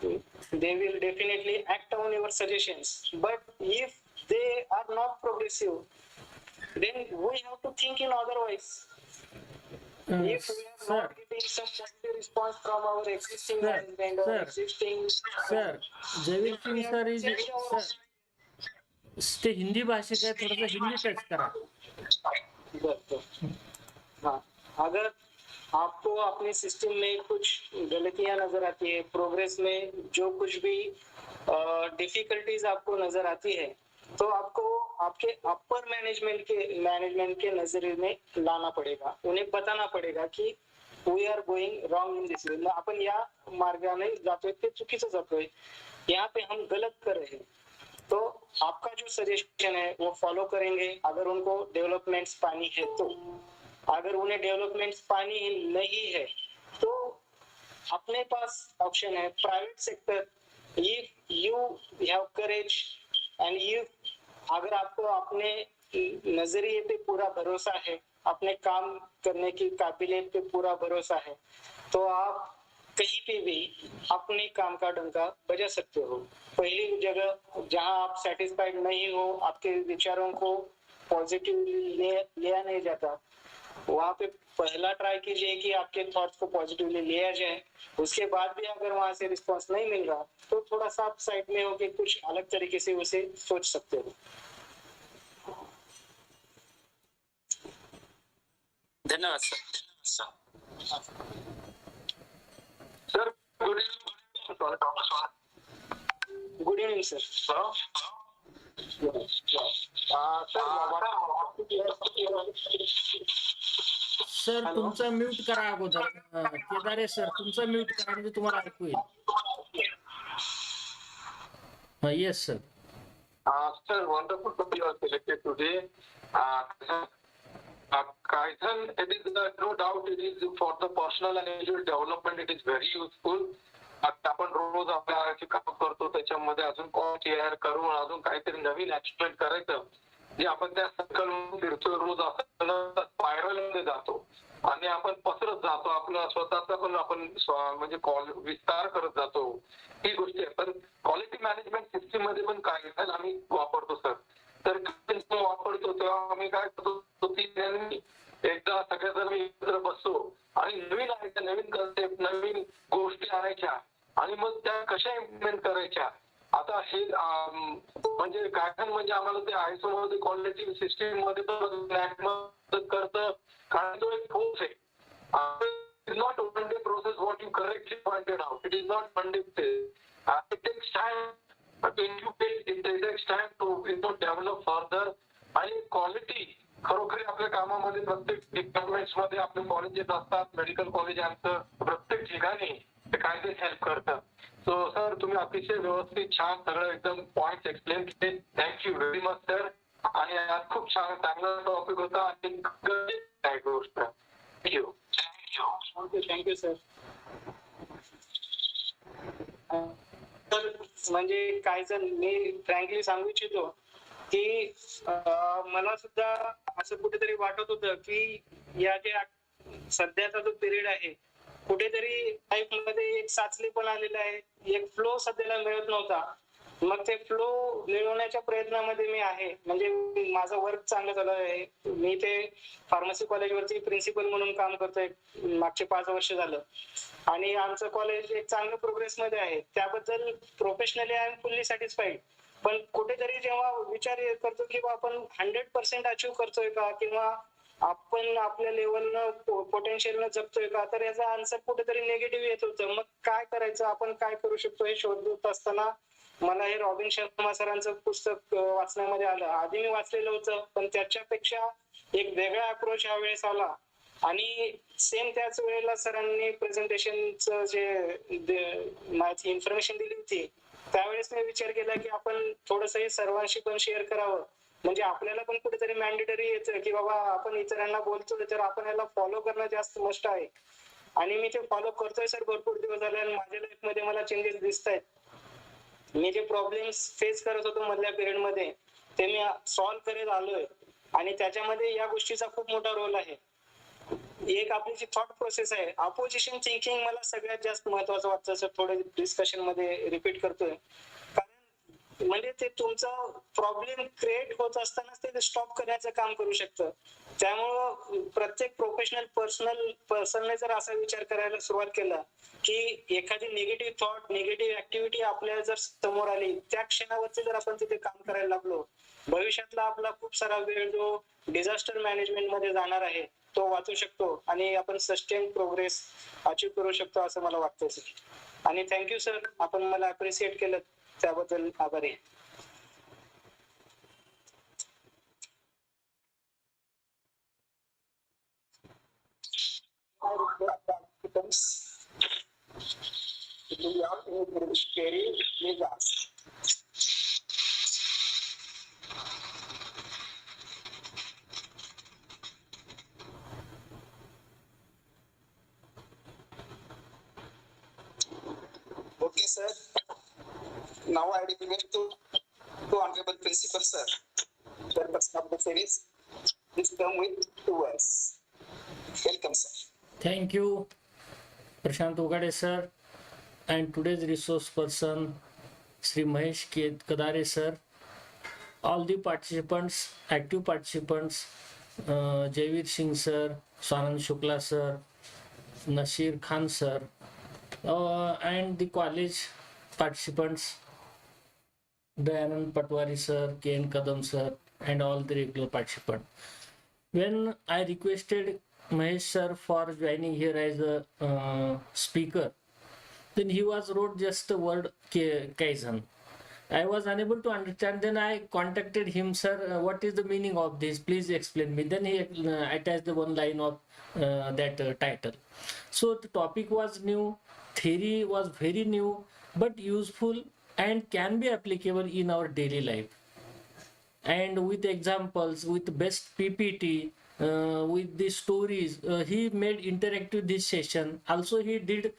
They will definitely act on your suggestions. But if they are not progressive, then we have to think in otherwise. If we are not getting some positive response from our existing management or existing Jaivir Singh sir ते हिंदी भाषिक है, थोड़ा सा Hindi touch करा। हाँ, अगर आपको अपने सिस्टम में कुछ गलतियां नजर आती है, प्रोग्रेस में जो कुछ भी डिफिकल्टीज आपको नजर आती है, तो आपको आपके अपर मैनेजमेंट के नजरिए में लाना पड़ेगा, उन्हें बताना पड़ेगा कि we are going wrong in this way, आपण या मार्गाने जातोय ते चुकीचं जातोय, यहाँ पे हम गलत कर रहे हैं। तो आपका जो सजेशन है वो फॉलो करेंगे अगर उनको डेवलपमेंट्स पानी है तो। अगर उन्हें डेवलपमेंट्स पानी नहीं है तो अपने पास ऑप्शन है private sector. If you have courage and you, अगर आपको अपने नजरिए पे पूरा भरोसा है, अपने काम करने की काबिलियत पे पूरा भरोसा है, तो आप कहीं पे भी अपने काम का डंका बजा सकते हो। पहली जगह जहां आप सेटिस्फाइड नहीं हो, आपके विचारों को पॉजिटिवली लिया नहीं जाता, वहां पे पहला ट्राई कीजिए कि आपके थॉट्स को पॉजिटिवली लिया जाए। उसके बाद भी अगर वहां से रिस्पांस नहीं मिल रहा तो थोड़ा सा आप साइड में होके कुछ अलग तरीके से उसे सोच सकते हो। धन्यवाद sir. Sir good evening. Good evening sir. Sir तुमचा म्यूट करा अगोदर. केदारे सर तुमचा म्यूट करा म्हणजे तुम्हाला ऐकू येईल. Yes sir. Sir, wonderful to be selected today. Kaizen, it is no doubt it is for the personal and individual development. It is very useful. आता आपण रोज आपल्या आयुष्य काम करतो त्याच्यामध्ये अजून शेअर करून अजून काहीतरी नवीन एक्सप्लेन करायचं जे आपण त्या सर्कल फिरतो रोज असं स्पायरल मध्ये जातो आणि आपण पसरत जातो आपलं स्वतःचा पण आपण म्हणजे विस्तार करत जातो. ही गोष्ट आहे. पण क्वालिटी मॅनेजमेंट सिस्टीम मध्ये पण काय आम्ही वापरतो सर. तर वापरतो तेव्हा आम्ही काय करतो एकदा सगळेजण एकत्र बसतो आणि नवीन आणायच्या, नवीन कन्सेप्ट, नवीन गोष्टी आणायच्या आणि मग त्या कशा इम्प्लिमेंट करायच्या. आता हे म्हणजे काय म्हणजे आम्हाला ते आयसो मध्ये क्वालिटी सिस्टीम मध्ये मदत करतं कारण तो एक फोर्स आहे. It is not one day process what you correctly pointed out. It is not one day process. It takes time to incubate. It takes time to develop further. आणि quality खरोखर आपल्या कामामध्ये प्रत्येक डिपार्टमेंट्स मध्ये आपले colleges असतात, medical college आमचं प्रत्येक ठिकाणी ते कायदे हेल्प करतात. सो सर तुम्ही अतिशय व्यवस्थित छान सगळं एकदम पॉइंट एक्सप्लेन केले. Thank you very much sir. आणि आज खूप छान चांगला टॉपिक होता आणि गोष्ट. थँक्यू. Thank you sir. तर म्हणजे कायझन मी फ्रँकली सांगू इच्छितो की मला सुद्धा असं कुठेतरी वाटत होतं की या ज्या सध्याचा जो पिरियड आहे कुठेतरी लाईफ मध्ये एक साचलेपण आलेलं आहे, एक फ्लो सध्याला मिळत नव्हता. मग ते फ्लो मिळवण्याच्या प्रयत्नामध्ये मी आहे. म्हणजे माझं वर्क चांगलं चालू आहे. मी ते फार्मसी कॉलेजवरती प्रिन्सिपल म्हणून काम करतोय मागचे 5 वर्ष झालं आणि आमचं कॉलेज एक चांगलं प्रोग्रेस मध्ये आहे. त्याबद्दल professionally I am fully satisfied. पण कुठेतरी जेव्हा विचार करतो की आपण 100% अचीव्ह करतोय का किंवा आपण आपल्या लेवलनं पोटेन्शियलनं जगतोय का, तर याचा आन्सर कुठेतरी निगेटिव्ह येत होतं. मग काय करायचं, आपण काय करू शकतो हे शोधत असताना मला हे रॉबिन शर्मा सरांचं पुस्तक वाचण्यामध्ये आलं. आधी मी वाचलेलं होतं पण त्याच्यापेक्षा एक वेगळा अप्रोच ह्या वेळेस आला आणि सेम त्याच वेळेला सरांनी प्रेझेंटेशनचं जे माझी इन्फॉर्मेशन दिली होती त्यावेळेस मी विचार केला की आपण थोडंसं हे सर्वांशी पण शेअर करावं. म्हणजे आपल्याला पण कुठेतरी मॅन्डेटरी येतं की बाबा आपण इतरांना बोलतोय तर आपण याला फॉलो करणं जास्त मस्ट आहे. आणि मी ते फॉलो करतोय सर भरपूर दिवस झाले आणि माझ्या लाईफ मध्ये मला चेंजेस दिसत आहेत. मी जे प्रॉब्लेम्स फेस करत होतो मधल्या पिरियड मध्ये ते मी सॉल्व्ह करत आलोय आणि त्याच्यामध्ये या गोष्टीचा खूप मोठा रोल आहे. एक आपली जी थॉट प्रोसेस आहे, अपोजिशन थिंकिंग मला सगळ्यात जास्त महत्वाचं वाटतं सर. थोडं डिस्कशन मध्ये रिपीट करतोय कारण म्हणजे ते तुमचं प्रॉब्लेम क्रिएट होत असतानाच ते स्टॉप करण्याचं काम करू शकतं. त्यामुळं प्रत्येक प्रोफेशनल पर्सनने जर असा विचार करायला सुरुवात केला की एखादी निगेटिव्ह थॉट, निगेटिव्ह ऍक्टिव्हिटी आपल्याला जर समोर आली त्या क्षणावरती जर आपण तिथे काम करायला लागलो, भविष्यातला आपला खूप सारा वेळ जो डिझास्टर मॅनेजमेंट मध्ये जाणार आहे तो वाचू शकतो आणि आपण सस्टेन प्रोग्रेस अचीव्ह करू शकतो असं मला वाटतं सर. आणि थँक्यू सर, आपण मला अप्रिशिएट केलं त्याबद्दल आभारी आहे. Now I request to Honorable Principal Sir, Chairperson of the series, please come with 2 words. Welcome, sir. Thank you, Prashant Ugade sir, and today's resource person, Shri Mahesh Kadare sir, all the participants, active participants, Jaivir Singh sir, Swanand Shukla sir, Nasir Khan sir, and the college participants, Dayanand Patwari sir, K.N. Kadam sir, and all the regular participants. When I requested Mahesh sir for joining here as a speaker, then he was wrote just the word Kaizen. I was unable to understand. Then I contacted him, sir. What is the meaning of this? Please explain me. Then he attached the one line of that title. So the topic was new, theory was very new, but useful and can be applicable in our daily life. And with examples, with best PPT, with the stories, he made interactive this session. Also he did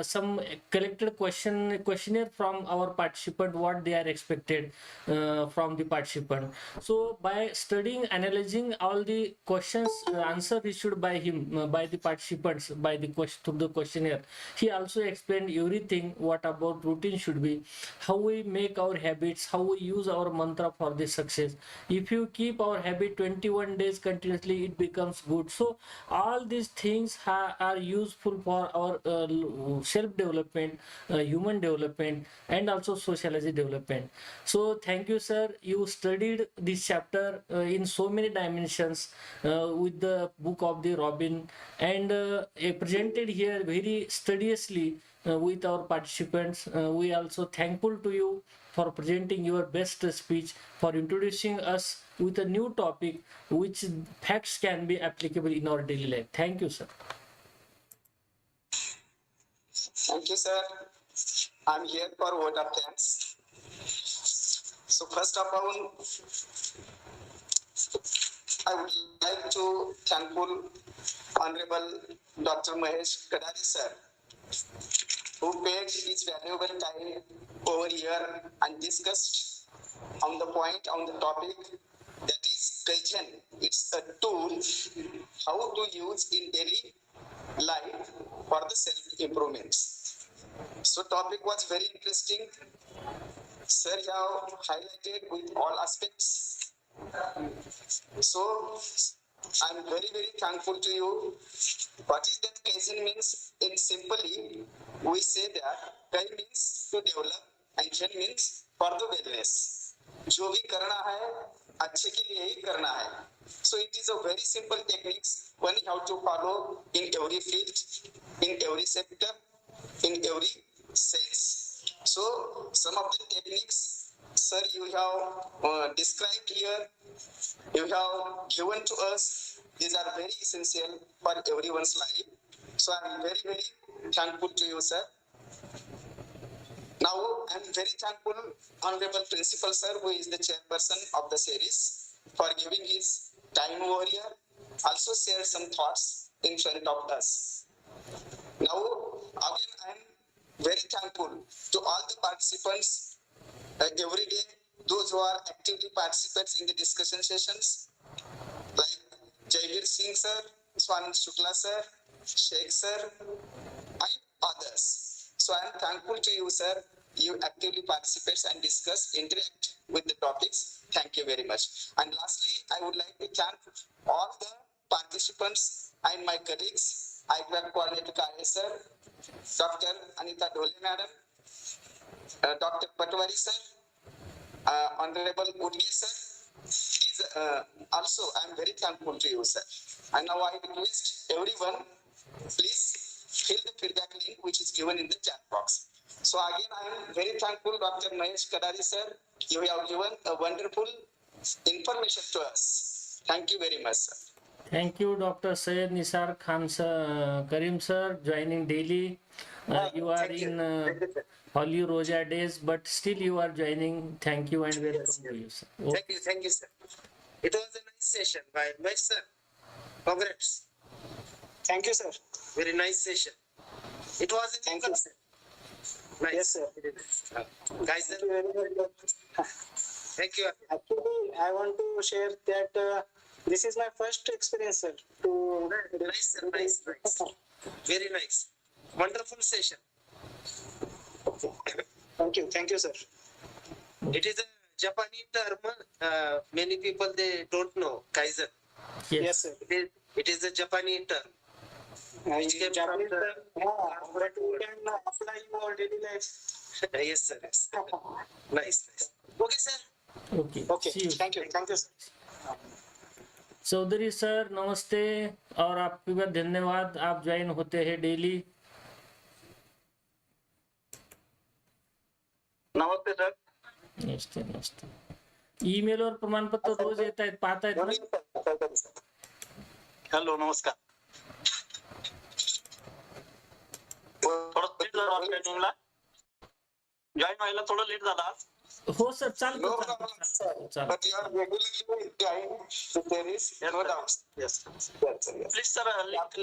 some collected questionnaire from our participant, what they are expected from the participant. So by studying, analyzing all the questions, answer issued by him, by the participants, by the question to the questionnaire, he also explained everything, what about routine should be, how we make our habits, how we use our mantra for the success. If you keep our habit 21 days continuously, it becomes good. So all these things are useful for our self development, human development, and also sociology development. So thank you, sir. You studied this chapter in so many dimensions with the book of the Robin, and presented here very studiously with our participants. We also thankful to you for presenting your best speech, for introducing us with a new topic which facts can be applicable in our daily life. Thank you, sir. Thank you, sir. I'm here for word of thanks. So first of all, I would like to thankful Honorable Dr. Mahesh Kadare sir, who paid his valuable time over here and discussed on the point, on the topic, that is Kaizen. It's a tool how to use in daily life for the self-improvements. So topic was very interesting. Sir have highlighted with all aspects. So I'm very, very thankful to you. What is that Kaizen means? In simply, we say that Kai means to develop and Zen means for the wellness. जो भी करना है अच्छे के लिए ही करना है. So it is a very simple techniques one have to follow in every field, in every sector, in every sense. So some of the techniques, sir, you have described here, you have given to us. These are very essential for everyone's life. So I am very, very thankful to you, sir. Now I am very thankful, Honorable Principal Sir, who is the chairperson of the series, for giving his time over here. Also share some thoughts in front of us. Now again I am very thankful to all the participants every day, those who are actively participants in the discussion sessions, like Jaivir Singh sir, Swanand Shukla sir, Sheikh sir, and others. So I am thankful to you, sir. You actively participate and discuss, interact with the topics. Thank you very much. And lastly, I would like to thank all the participants and my colleagues, IQAC Coordinator Kaya sir, Dr. Anita Dole madam, Dr. Patwari sir, Honorable Udgi sir. These also I am very thankful to you, sir. And now I request everyone, please fill the feedback link which is given in the chat box. So again, I am very thankful, Dr. Mahesh Kadare sir. You have given a wonderful information to us. Thank you very much, sir. Thank you, Dr. Syed Nisar Khan sir, Karim sir, joining daily. You are in Holy Roja days, but still you are joining. Thank you and welcome to you, sir. Thank you, sir. It was a nice session by Mahesh sir. Congrats. Thank you, sir. Very nice session. It was a Thank you, sir. Nice. Yes, sir. Kaizen. Thank you very much. Thank you. Actually, I want to share that this is my first experience, sir. To Nice, sir. Nice. Very nice. Wonderful session. Thank you, sir. It is a Japanese term. Many people they don't know Kaizen. Yes, sir. It is a Japanese term. Which came from Japanese, the- but we can apply in our daily life. Yes, sir. Yes. Nice. Okay, sir. Okay Okay, See you. thank you, sir. Chaudhary sir नमस्ते और आपके बाद धन्यवाद, आप join होते हैं daily. नमस्ते sir. नमस्ते नमस्ते। ईमेल और प्रमाणपत्र रोज येत आहेत, पाहतायत ना? हॅलो नमस्कार. थोडं लेट झालं आज ट्रेनिंगला. जॉईन व्हायला थोडं लेट झाला आज. हो सर, No चालतं problem, sir. चालतं. But you are regularly joined, so there is no doubt. Yes. Yes, sir. Yes. Please sir link